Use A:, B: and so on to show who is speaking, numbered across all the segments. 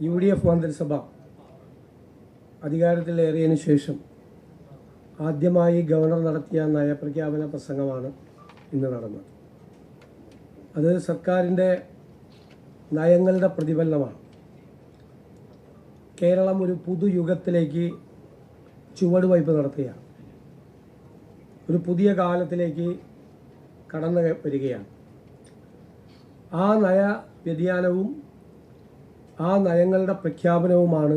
A: UDF മന്ത്രിസഭ അധികാരത്തിലേറിയതിനു ശേഷം ആദ്യമായി ഗവർണർ നടത്തിയ നയപ്രഖ്യാപന പ്രസംഗമാണ് ഇന്ന് നടന്നത്. അത് സർക്കാരിൻ്റെ നയങ്ങളുടെ പ്രതിഫലനമാണ്. കേരളം ഒരു പുതുയുഗത്തിലേക്ക് ചുവടുവയ്പ് നടത്തുകയാണ്. ഒരു പുതിയ കാലത്തിലേക്ക് കടന്നു വരികയാണ്. ആ നയ വ്യതിയാനവും ആ നയങ്ങളുടെ പ്രഖ്യാപനവുമാണ്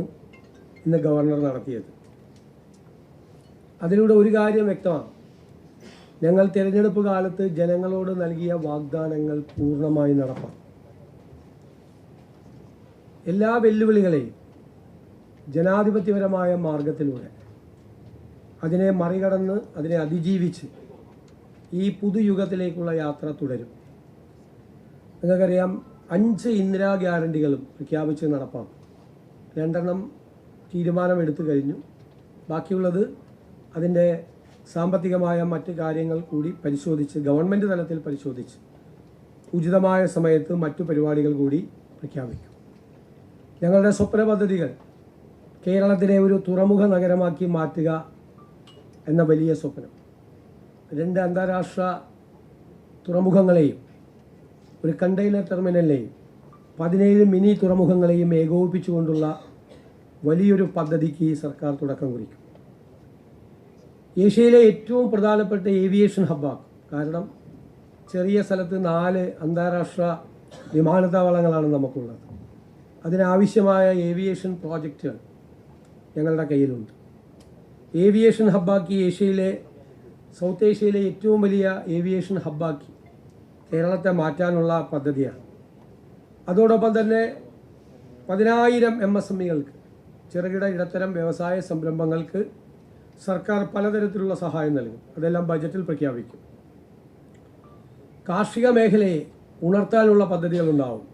A: ഇന്ന് ഗവർണർ നടത്തിയത്. അതിലൂടെ ഒരു കാര്യം വ്യക്തമാണ്: ഞങ്ങൾ തിരഞ്ഞെടുപ്പ് കാലത്ത് ജനങ്ങളോട് നൽകിയ വാഗ്ദാനങ്ങൾ പൂർണ്ണമായി നടപ്പാക്കും. എല്ലാ വെല്ലുവിളികളെയും ജനാധിപത്യപരമായ മാർഗത്തിലൂടെ അതിനെ മറികടന്ന് അതിനെ അതിജീവിച്ച് ഈ പുതുയുഗത്തിലേക്കുള്ള യാത്ര തുടരും. നിങ്ങൾക്കറിയാം, 5 ഇന്ദിരാ ഗ്യാരണ്ടികളും പ്രഖ്യാപിച്ച് നടപ്പാക്കും. 2 തീരുമാനമെടുത്തു കഴിഞ്ഞു. ബാക്കിയുള്ളത് അതിൻ്റെ സാമ്പത്തികമായ മറ്റ് കാര്യങ്ങൾ കൂടി പരിശോധിച്ച്, ഗവൺമെൻറ് തലത്തിൽ പരിശോധിച്ച് ഉചിതമായ സമയത്ത് മറ്റു പരിപാടികൾ കൂടി പ്രഖ്യാപിക്കും. ഞങ്ങളുടെ സ്വപ്ന പദ്ധതികൾ കേരളത്തിനെ ഒരു തുറമുഖ നഗരമാക്കി മാറ്റുക എന്ന വലിയ സ്വപ്നം, 2 അന്താരാഷ്ട്ര തുറമുഖങ്ങളെയും ഒരു കണ്ടെയ്നർ ടെർമിനലിനെയും 17 മിനി തുറമുഖങ്ങളെയും ഏകോപിപ്പിച്ചുകൊണ്ടുള്ള വലിയൊരു പദ്ധതിക്ക് സർക്കാർ തുടക്കം കുറിക്കും. ഏഷ്യയിലെ ഏറ്റവും പ്രധാനപ്പെട്ട ഏവിയേഷൻ ഹബ്ബാണ്. കാരണം ചെറിയ സ്ഥലത്ത് 4 അന്താരാഷ്ട്ര വിമാനത്താവളങ്ങളാണ് നമുക്കുള്ളത്. അതിനാവശ്യമായ ഏവിയേഷൻ പ്രോജക്റ്റുകൾ ഞങ്ങളുടെ കയ്യിലുണ്ട്. ഏവിയേഷൻ ഹബ്ബാക്കി സൗത്ത് ഏഷ്യയിലെ ഏറ്റവും വലിയ ഏവിയേഷൻ ഹബ്ബാക്കി കേരളത്തെ മാറ്റാനുള്ള പദ്ധതിയാണ്. അതോടൊപ്പം തന്നെ 10,000 MSMEകൾക്ക്, ചെറുകിട ഇടത്തരം വ്യവസായ സംരംഭങ്ങൾക്ക് സർക്കാർ പലതരത്തിലുള്ള സഹായം നൽകും. അതെല്ലാം ബജറ്റിൽ പ്രഖ്യാപിക്കും. കാർഷിക മേഖലയെ ഉണർത്താനുള്ള പദ്ധതികളുണ്ടാവും.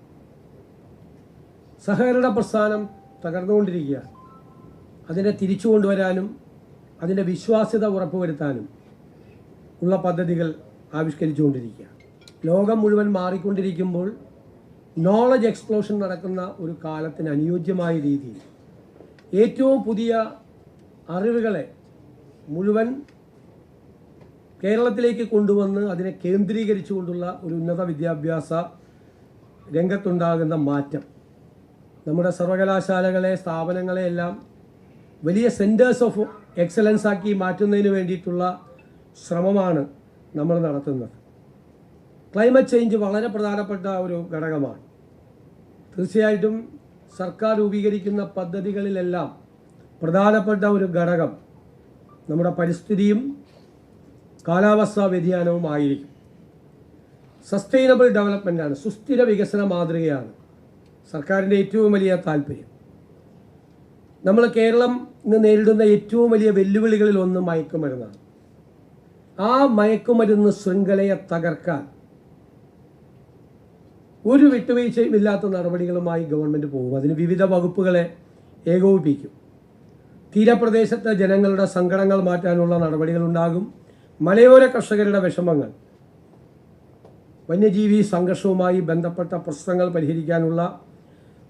A: സഹകരണ പ്രസ്ഥാനം തകർന്നുകൊണ്ടിരിക്കുകയാണ്. അതിനെ തിരിച്ചു കൊണ്ടുവരാനും അതിൻ്റെ വിശ്വാസ്യത ഉറപ്പുവരുത്താനും ഉള്ള പദ്ധതികൾ ആവിഷ്കരിച്ചുകൊണ്ടിരിക്കുക. ലോകം മുഴുവൻ മാറിക്കൊണ്ടിരിക്കുമ്പോൾ നോളജ് എക്സ്പ്ലോഷൻ നടക്കുന്ന ഒരു കാലത്തിന് അനുയോജ്യമായ രീതിയിൽ ഏറ്റവും പുതിയ അറിവുകളെ മുഴുവൻ കേരളത്തിലേക്ക് കൊണ്ടുവന്ന് അതിനെ കേന്ദ്രീകരിച്ചുകൊണ്ടുള്ള ഒരു ഉന്നത വിദ്യാഭ്യാസ രംഗത്തുണ്ടാകുന്ന മാറ്റം നമ്മുടെ സർവകലാശാലകളെ, സ്ഥാപനങ്ങളെ എല്ലാം വലിയ സെൻറ്റേഴ്സ് ഓഫ് എക്സലൻസ് ആക്കി മാറ്റുന്നതിന് വേണ്ടിയിട്ടുള്ള ശ്രമമാണ് നമ്മൾ നടത്തുന്നത്. ക്ലൈമറ്റ് ചേഞ്ച് വളരെ പ്രധാനപ്പെട്ട ഒരു ഘടകമാണ്. തീർച്ചയായിട്ടും സർക്കാർ രൂപീകരിക്കുന്ന പദ്ധതികളിലെല്ലാം പ്രധാനപ്പെട്ട ഒരു ഘടകം നമ്മുടെ പരിസ്ഥിതിയും കാലാവസ്ഥാ വ്യതിയാനവും ആയിരിക്കും. സസ്റ്റൈനബിൾ ഡെവലപ്മെൻറ്റാണ്, സുസ്ഥിര വികസന മാതൃകയാണ് സർക്കാരിൻ്റെ ഏറ്റവും വലിയ താല്പര്യം. കേരളം ഇന്ന് നേരിടുന്ന ഏറ്റവും വലിയ വെല്ലുവിളികളിൽ ഒന്ന് മയക്കുമരുന്നാണ്. ആ മയക്കുമരുന്ന് ശൃംഖലയെ തകർക്കാൻ ഒരു വിട്ടുവീഴ്ചയും ഇല്ലാത്ത നടപടികളുമായി ഗവൺമെൻറ് പോകും. അതിന് വിവിധ വകുപ്പുകളെ ഏകോപിപ്പിക്കും. തീരപ്രദേശത്തെ ജനങ്ങളുടെ സങ്കടങ്ങൾ മാറ്റാനുള്ള നടപടികളുണ്ടാകും. മലയോര കർഷകരുടെ വിഷമങ്ങൾ, വന്യജീവി സംഘർഷവുമായി ബന്ധപ്പെട്ട പ്രശ്നങ്ങൾ പരിഹരിക്കാനുള്ള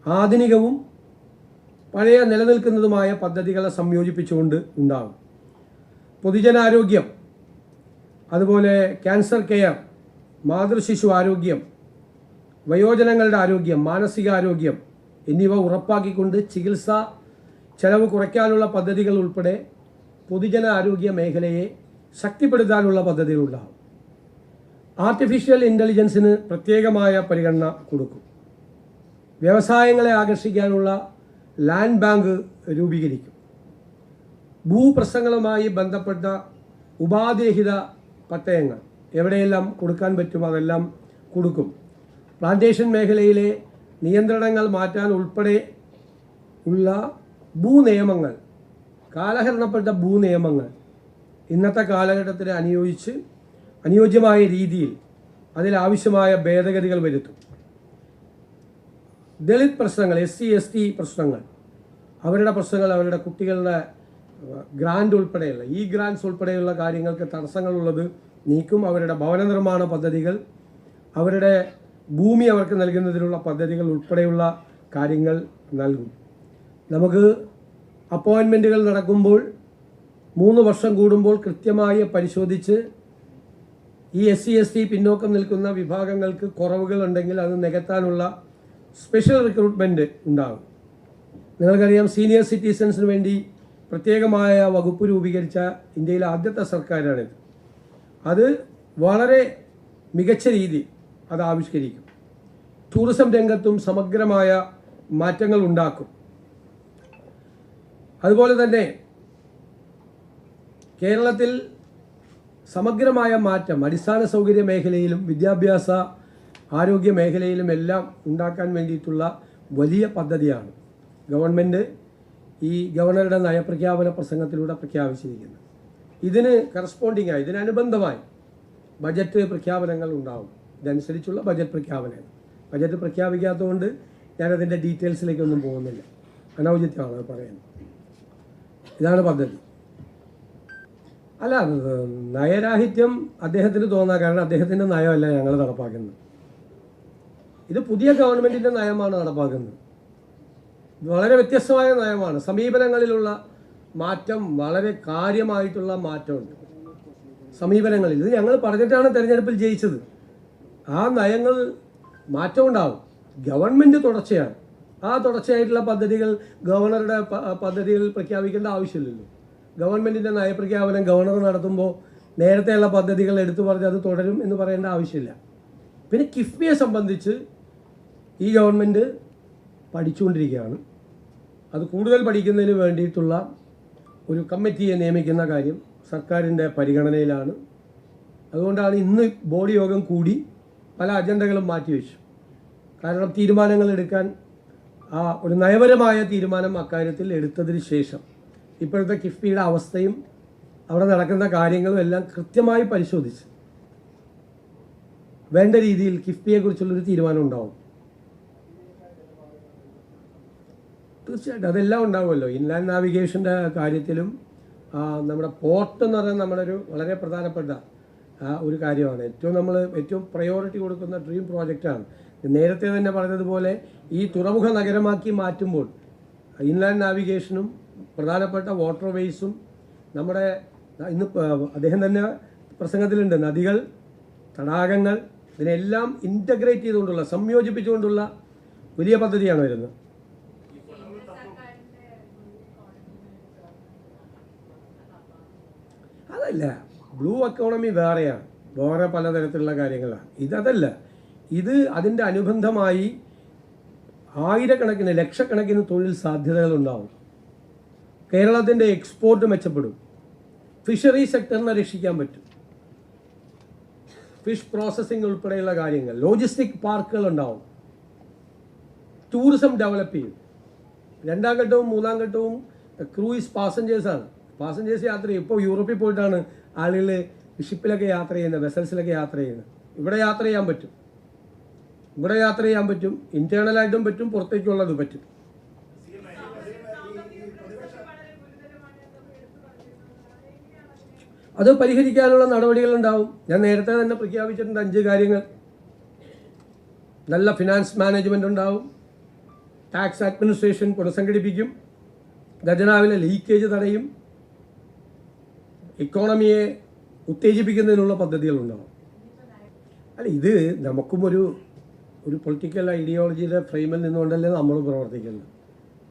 A: ആധുനികവും പഴയ നിലനിൽക്കുന്നതുമായ പദ്ധതികളെ സംയോജിപ്പിച്ചുകൊണ്ട് ഉണ്ടാകും. പൊതുജനാരോഗ്യം, അതുപോലെ ക്യാൻസർ കെയർ, മാതൃശിശു ആരോഗ്യം, വയോജനങ്ങളുടെ ആരോഗ്യം, മാനസികാരോഗ്യം എന്നിവ ഉറപ്പാക്കിക്കൊണ്ട് ചികിത്സാ ചെലവ് കുറയ്ക്കാനുള്ള പദ്ധതികൾ ഉൾപ്പെടെ പൊതുജന ആരോഗ്യ മേഖലയെ ശക്തിപ്പെടുത്താനുള്ള പദ്ധതികളുണ്ടാകും. ആർട്ടിഫിഷ്യൽ ഇൻ്റലിജൻസിന് പ്രത്യേകമായ പരിഗണന കൊടുക്കും. വ്യവസായങ്ങളെ ആകർഷിക്കാനുള്ള ലാൻഡ് ബാങ്ക് രൂപീകരിക്കും. ഭൂപ്രശ്നങ്ങളുമായി ബന്ധപ്പെട്ട ഉപാധിരഹിത പട്ടയങ്ങൾ എവിടെയെല്ലാം കൊടുക്കാൻ പറ്റും അതെല്ലാം കൊടുക്കും. പ്ലാന്റേഷൻ മേഖലയിലെ നിയന്ത്രണങ്ങൾ മാറ്റാൻ ഉൾപ്പെടെ ഉള്ള ഭൂനിയമങ്ങൾ, കാലഹരണപ്പെട്ട ഭൂനിയമങ്ങൾ ഇന്നത്തെ കാലഘട്ടത്തിന് അനുയോജ്യമായ രീതിയിൽ അതിലാവശ്യമായ ഭേദഗതികൾ വരുത്തും. ദളിത് പ്രശ്നങ്ങൾ, SC/ST പ്രശ്നങ്ങൾ, അവരുടെ പ്രശ്നങ്ങൾ, അവരുടെ കുട്ടികളുടെ ഗ്രാൻഡ് ഉൾപ്പെടെയുള്ള ഗ്രാൻഡ്സ് ഉൾപ്പെടെയുള്ള കാര്യങ്ങൾക്ക് തടസ്സങ്ങളുള്ളത് നീക്കും. അവരുടെ ഭവന നിർമ്മാണ പദ്ധതികൾ, അവരുടെ ഭൂമി അവർക്ക് നൽകുന്നതിനുള്ള പദ്ധതികൾ ഉൾപ്പെടെയുള്ള കാര്യങ്ങൾ നൽകും. നമുക്ക് അപ്പോയിൻമെൻറ്റുകൾ നടക്കുമ്പോൾ 3 വർഷം കൂടുമ്പോൾ കൃത്യമായി പരിശോധിച്ച് ഈ SC/ST പിന്നോക്കം നിൽക്കുന്ന വിഭാഗങ്ങൾക്ക് കുറവുകൾ ഉണ്ടെങ്കിൽ അത് നികത്താനുള്ള സ്പെഷ്യൽ റിക്രൂട്ട്മെൻറ്റ് ഉണ്ടാകും. നിങ്ങൾക്കറിയാം, സീനിയർ സിറ്റിസൺസിന് വേണ്ടി പ്രത്യേകമായ വകുപ്പ് രൂപീകരിച്ച ഇന്ത്യയിലെ ആദ്യത്തെ സർക്കാരാണിത്. അത് വളരെ മികച്ച രീതി അത് ആവിഷ്കരിക്കും. ടൂറിസം രംഗത്തും സമഗ്രമായ മാറ്റങ്ങൾ ഉണ്ടാക്കും. അതുപോലെ തന്നെ കേരളത്തിൽ സമഗ്രമായ മാറ്റം അടിസ്ഥാന സൗകര്യ മേഖലയിലും വിദ്യാഭ്യാസ ആരോഗ്യ മേഖലയിലും എല്ലാം ഉണ്ടാക്കാൻ വേണ്ടിയിട്ടുള്ള വലിയ പദ്ധതിയാണ് ഗവൺമെൻറ് ഈ ഗവർണറുടെ നയപ്രഖ്യാപന പ്രസംഗത്തിലൂടെ പ്രഖ്യാപിച്ചിരിക്കുന്നത്. ഇതിന് കറസ്പോണ്ടിങ് ആയി, ഇതിനനുബന്ധമായി ബജറ്റ് പ്രഖ്യാപനങ്ങൾ ഉണ്ടാവും. ഇതനുസരിച്ചുള്ള ബജറ്റ് പ്രഖ്യാപനങ്ങൾ. ബജറ്റ് പ്രഖ്യാപിക്കാത്തതുകൊണ്ട് ഞാനതിൻ്റെ ഡീറ്റെയിൽസിലേക്കൊന്നും പോകുന്നില്ല, അനൗചിത്യമാണ് അത് പറയുന്നത്. ഇതാണ് പദ്ധതി. അല്ല, നയരാഹിത്യം അദ്ദേഹത്തിന് തോന്നാം, കാരണം അദ്ദേഹത്തിൻ്റെ നയമല്ല ഞങ്ങൾ നടപ്പാക്കുന്നത്. ഇത് പുതിയ ഗവൺമെൻറ്റിൻ്റെ നയമാണ് നടപ്പാക്കുന്നത്. വളരെ വ്യത്യസ്തമായ നയമാണ്. സമീപനങ്ങളിലുള്ള മാറ്റം, വളരെ കാര്യമായിട്ടുള്ള മാറ്റമുണ്ട് സമീപനങ്ങളിൽ. ഇത് ഞങ്ങൾ പറഞ്ഞിട്ടാണ് തെരഞ്ഞെടുപ്പിൽ ജയിച്ചത്. ആ നയങ്ങൾ മാറ്റമുണ്ടാവും. ഗവൺമെൻറ് തുടർച്ചയാണ്. ആ തുടർച്ചയായിട്ടുള്ള പദ്ധതികൾ ഗവർണറുടെ പദ്ധതികൾ പ്രഖ്യാപിക്കേണ്ട ആവശ്യമില്ലല്ലോ. ഗവൺമെൻറ്റിൻ്റെ നയപ്രഖ്യാപനം ഗവർണർ നടത്തുമ്പോൾ നേരത്തെയുള്ള പദ്ധതികൾ എടുത്തു പറഞ്ഞ് അത് തുടരും എന്ന് പറയേണ്ട ആവശ്യമില്ല. പിന്നെ കിഫ്ബിയെ സംബന്ധിച്ച് ഈ ഗവൺമെൻറ് പഠിച്ചുകൊണ്ടിരിക്കുകയാണ്. അത് കൂടുതൽ പഠിക്കുന്നതിന് വേണ്ടിയിട്ടുള്ള ഒരു കമ്മിറ്റിയെ നിയമിക്കുന്ന കാര്യം സർക്കാരിൻ്റെ പരിഗണനയിലാണ്. അതുകൊണ്ടാണ് ഇന്ന് ബോർഡ് യോഗം കൂടി പല അജണ്ടകളും മാറ്റിവെച്ചു. കാരണം തീരുമാനങ്ങൾ എടുക്കാൻ ഒരു നയപരമായ തീരുമാനം അക്കാര്യത്തിൽ എടുത്തതിന് ശേഷം ഇപ്പോഴത്തെ കിഫ്ബിയുടെ അവസ്ഥയും അവിടെ നടക്കുന്ന കാര്യങ്ങളും എല്ലാം കൃത്യമായി പരിശോധിച്ച് വേണ്ട രീതിയിൽ കിഫ്ബിയെക്കുറിച്ചുള്ളൊരു തീരുമാനം ഉണ്ടാവും. തീർച്ചയായിട്ടും അതെല്ലാം ഉണ്ടാവുമല്ലോ. ഇൻലാൻഡ് നാവിഗേഷൻ്റെ കാര്യത്തിലും നമ്മുടെ പോർട്ട് എന്ന് പറയുന്നത് നമ്മുടെ ഒരു വളരെ പ്രധാനപ്പെട്ട ഒരു കാര്യമാണ്. ഏറ്റവും പ്രയോറിറ്റി കൊടുക്കുന്ന ഡ്രീം പ്രോജക്റ്റാണ്. നേരത്തെ തന്നെ പറഞ്ഞതുപോലെ ഈ തുറമുഖ നഗരമാക്കി മാറ്റുമ്പോൾ ഇൻലാൻഡ് നാവിഗേഷനും പ്രധാനപ്പെട്ട വാട്ടർ വേയ്സും നമ്മുടെ ഇന്ന് അദ്ദേഹം തന്നെ പ്രസംഗത്തിലുണ്ട്, നദികൾ, തടാകങ്ങൾ, ഇതിനെല്ലാം ഇൻ്റഗ്രേറ്റ് ചെയ്തുകൊണ്ടുള്ള, സംയോജിപ്പിച്ചുകൊണ്ടുള്ള വലിയ പദ്ധതിയാണ് വരുന്നത്. അതല്ല, ബ്ലൂ എക്കോണമി വേറെയാണ്, വേറെ പലതരത്തിലുള്ള കാര്യങ്ങളാണ്. ഇതല്ല, ഇത് അതിൻ്റെ അനുബന്ധമായി ആയിരക്കണക്കിന് ലക്ഷക്കണക്കിന് തൊഴിൽ സാധ്യതകൾ ഉണ്ടാവും. കേരളത്തിൻ്റെ എക്സ്പോർട്ട് മെച്ചപ്പെടും. ഫിഷറി സെക്ടറിനെ രക്ഷിക്കാൻ പറ്റും. ഫിഷ് പ്രോസസ്സിംഗ് ഉൾപ്പെടെയുള്ള കാര്യങ്ങൾ, ലോജിസ്റ്റിക് പാർക്കുകൾ ഉണ്ടാവും. ടൂറിസം ഡെവലപ്പ് ചെയ്യും. 2ാം ഘട്ടവും 3ാം ഘട്ടവും ക്രൂയിസ് പാസഞ്ചേഴ്സാണ്. പാസഞ്ചേഴ്സ് യാത്ര ചെയ്യും. ഇപ്പോൾ യൂറോപ്പിൽ പോയിട്ടാണ് ആളുകൾ ഷിപ്പിലൊക്കെ യാത്ര ചെയ്യുന്നത്, വെസൽസിലൊക്കെ യാത്ര ചെയ്യുന്നത്. ഇവിടെ യാത്ര ചെയ്യാൻ പറ്റും. ഇന്റേണലായിട്ടും പറ്റും, പുറത്തേക്കുള്ളത് പറ്റും. അത് പരിഹരിക്കാനുള്ള നടപടികളുണ്ടാവും. ഞാൻ നേരത്തെ തന്നെ പ്രഖ്യാപിച്ചിട്ടുണ്ട് 5 കാര്യങ്ങൾ. നല്ല ഫിനാൻസ് മാനേജ്മെൻ്റ് ഉണ്ടാവും. ടാക്സ് അഡ്മിനിസ്ട്രേഷൻ പുനഃസംഘടിപ്പിക്കും. ഖജനാവിലെ ലീക്കേജ് തടയും. ഇക്കോണമിയെ ഉത്തേജിപ്പിക്കുന്നതിനുള്ള പദ്ധതികളുണ്ടാവും. അല്ല, ഇത് നമുക്കും ഒരു പൊളിറ്റിക്കൽ ഐഡിയോളജിയുടെ ഫ്രെയിമിൽ നിന്നുകൊണ്ടല്ലേ നമ്മൾ പ്രവർത്തിക്കുന്നത്.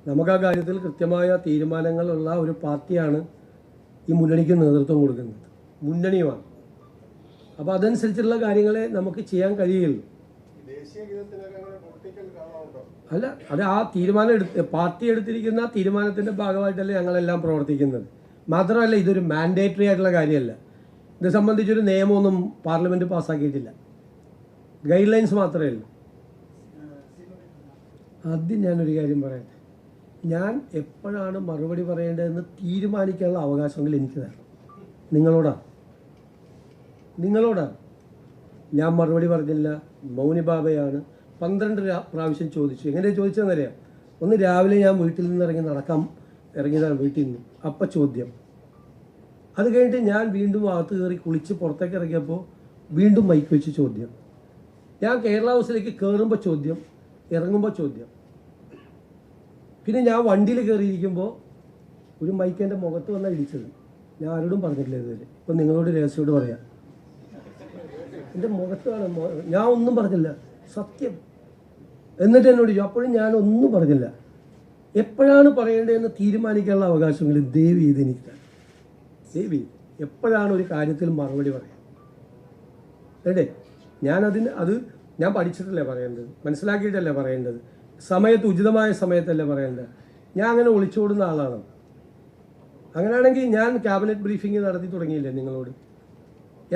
A: നമുക്ക് ആ കാര്യത്തിൽ കൃത്യമായ തീരുമാനങ്ങളുള്ള ഒരു പാർട്ടിയാണ് ഈ മുന്നണിക്ക് നേതൃത്വം കൊടുക്കുന്നത്. മുന്നണിയുമാണ്. അപ്പോൾ അതനുസരിച്ചുള്ള കാര്യങ്ങളെ നമുക്ക് ചെയ്യാൻ കഴിയുള്ളൂ. അല്ല, അത് ആ തീരുമാനം പാർട്ടി എടുത്തിരിക്കുന്ന തീരുമാനത്തിൻ്റെ ഭാഗമായിട്ടല്ലേ ഞങ്ങളെല്ലാം പ്രവർത്തിക്കുന്നത്. മാത്രമല്ല, ഇതൊരു മാൻഡേറ്ററി ആയിട്ടുള്ള കാര്യമല്ല. ഇത് സംബന്ധിച്ചൊരു നിയമമൊന്നും പാർലമെൻറ്റ് പാസ്സാക്കിയിട്ടില്ല. ഗൈഡ് ലൈൻസ് മാത്രമേ ഉള്ളൂ. ആദ്യം ഞാനൊരു കാര്യം പറയട്ടെ. ഞാൻ എപ്പോഴാണ് മറുപടി പറയേണ്ടതെന്ന് തീരുമാനിക്കാനുള്ള അവകാശമെങ്കിൽ എനിക്ക് തരണം. നിങ്ങളോടാണ്. ഞാൻ മറുപടി പറഞ്ഞില്ല, മൗനി ബാബയാണ്. 12 പ്രാവശ്യം ചോദിച്ചു. എങ്ങനെയാണ് ചോദിച്ചതെന്നറിയാം. ഒന്ന് രാവിലെ ഞാൻ വീട്ടിൽ നിന്ന് ഇറങ്ങിയതാണ് വീട്ടിൽ നിന്ന്. അപ്പം ചോദ്യം. അത് കഴിഞ്ഞിട്ട് ഞാൻ വീണ്ടും അകത്ത് കയറി കുളിച്ച് പുറത്തേക്ക് ഇറങ്ങിയപ്പോൾ വീണ്ടും മൈക്ക് വെച്ച് ചോദ്യം. ഞാൻ കേരള ഹൗസിലേക്ക് കയറുമ്പോൾ ചോദ്യം, ഇറങ്ങുമ്പോൾ ചോദ്യം. പിന്നെ ഞാൻ വണ്ടിയിൽ കയറിയിരിക്കുമ്പോൾ ഒരു മൈക്ക് എൻ്റെ മുഖത്ത് വന്നാൽ ഇടിച്ചത്. ഞാൻ ആരോടും പറഞ്ഞിട്ടില്ല ഇതുവരെ. ഇപ്പം നിങ്ങളോട് രഹസ്യയോട് പറയാം, എൻ്റെ മുഖത്താണ്, ഞാൻ ഒന്നും പറഞ്ഞില്ല, സത്യം. എന്നിട്ട് എന്നോട് ചോദിച്ചു, അപ്പോഴും ഞാനൊന്നും പറഞ്ഞില്ല. എപ്പോഴാണ് പറയേണ്ടതെന്ന് തീരുമാനിക്കാനുള്ള അവകാശമെങ്കിലും ദയവ് ചെയ്ത് എനിക്ക് തരാം. ദയവ് ചെയ്ത് എപ്പോഴാണ് ഒരു കാര്യത്തിൽ മറുപടി പറയാം അല്ലേ? അത് ഞാൻ പഠിച്ചിട്ടല്ലേ പറയേണ്ടത്, മനസ്സിലാക്കിയിട്ടല്ലേ പറയേണ്ടത്, സമയത്ത് ഉചിതമായ സമയത്തല്ലേ പറയേണ്ടത്. ഞാൻ അങ്ങനെ ഒളിച്ചോടുന്ന ആളാണ്. അങ്ങനെയാണെങ്കിൽ ഞാൻ ക്യാബിനറ്റ് ബ്രീഫിംഗ് നടത്തി തുടങ്ങിയില്ലേ നിങ്ങളോട്?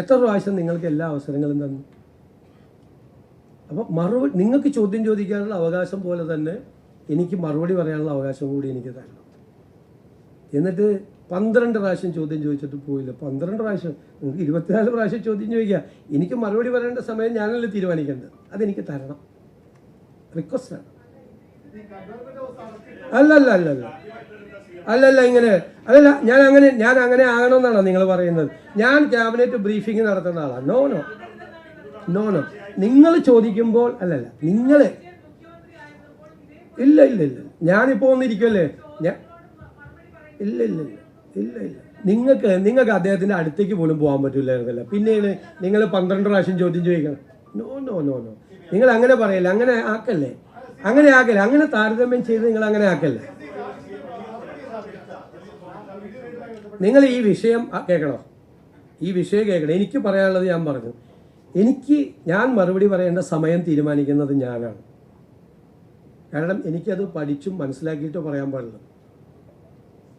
A: എത്ര പ്രാവശ്യം നിങ്ങൾക്ക് എല്ലാ അവസരങ്ങളും തന്നു? അപ്പം മറുപടി, നിങ്ങൾക്ക് ചോദ്യം ചോദിക്കാനുള്ള അവകാശം പോലെ തന്നെ എനിക്ക് മറുപടി പറയാനുള്ള അവകാശം കൂടി എനിക്ക് തരണം. എന്നിട്ട് 12 പ്രാവശ്യം ചോദ്യം ചോദിച്ചിട്ട് പോയില്ല. 12 പ്രാവശ്യം, നിങ്ങൾക്ക് 24 പ്രാവശ്യം ചോദ്യം ചോദിക്കുക. എനിക്ക് മറുപടി പറയേണ്ട സമയം ഞാനല്ലേ തീരുമാനിക്കേണ്ടത്. അതെനിക്ക് തരണം. റിക്വസ്റ്റാണ്. അല്ലല്ല ഇങ്ങനെ അല്ലല്ല, ഞാൻ അങ്ങനെ ആകണമെന്നാണോ നിങ്ങൾ പറയുന്നത്? ഞാൻ ക്യാബിനറ്റ് ബ്രീഫിംഗ് നടത്തുന്ന ആളാണ്. നോ നോ നോ നോ നിങ്ങൾ ചോദിക്കുമ്പോൾ അല്ലല്ല, നിങ്ങൾ ഇല്ല ഇല്ല ഇല്ല ഞാനിപ്പോൾ ഒന്നിരിക്കുമല്ലേ ഇല്ല ഇല്ല ഇല്ല ഇല്ല ഇല്ല നിങ്ങൾക്ക് അദ്ദേഹത്തിൻ്റെ അടുത്തേക്ക് പോലും പോകാൻ പറ്റില്ലായിരുന്നല്ലോ. പിന്നെയാണ് നിങ്ങൾ 12 പ്രാവശ്യം ചോദ്യം ചോദിക്കണം. നോ നോ നോ നോ നിങ്ങൾ അങ്ങനെ പറയല്ലേ, അങ്ങനെ ആക്കല്ലേ, അങ്ങനെ താരതമ്യം ചെയ്ത് നിങ്ങൾ അങ്ങനെ ആക്കല്ലേ. നിങ്ങൾ ഈ വിഷയം കേൾക്കണോ? ഈ വിഷയം കേൾക്കണം. എനിക്ക് പറയാനുള്ളത് ഞാൻ പറഞ്ഞു. ഞാൻ മറുപടി പറയേണ്ട സമയം തീരുമാനിക്കുന്നത് ഞാനാണ്. കാരണം എനിക്കത് പഠിച്ചും മനസ്സിലാക്കിയിട്ടോ പറയാൻ പാടില്ല.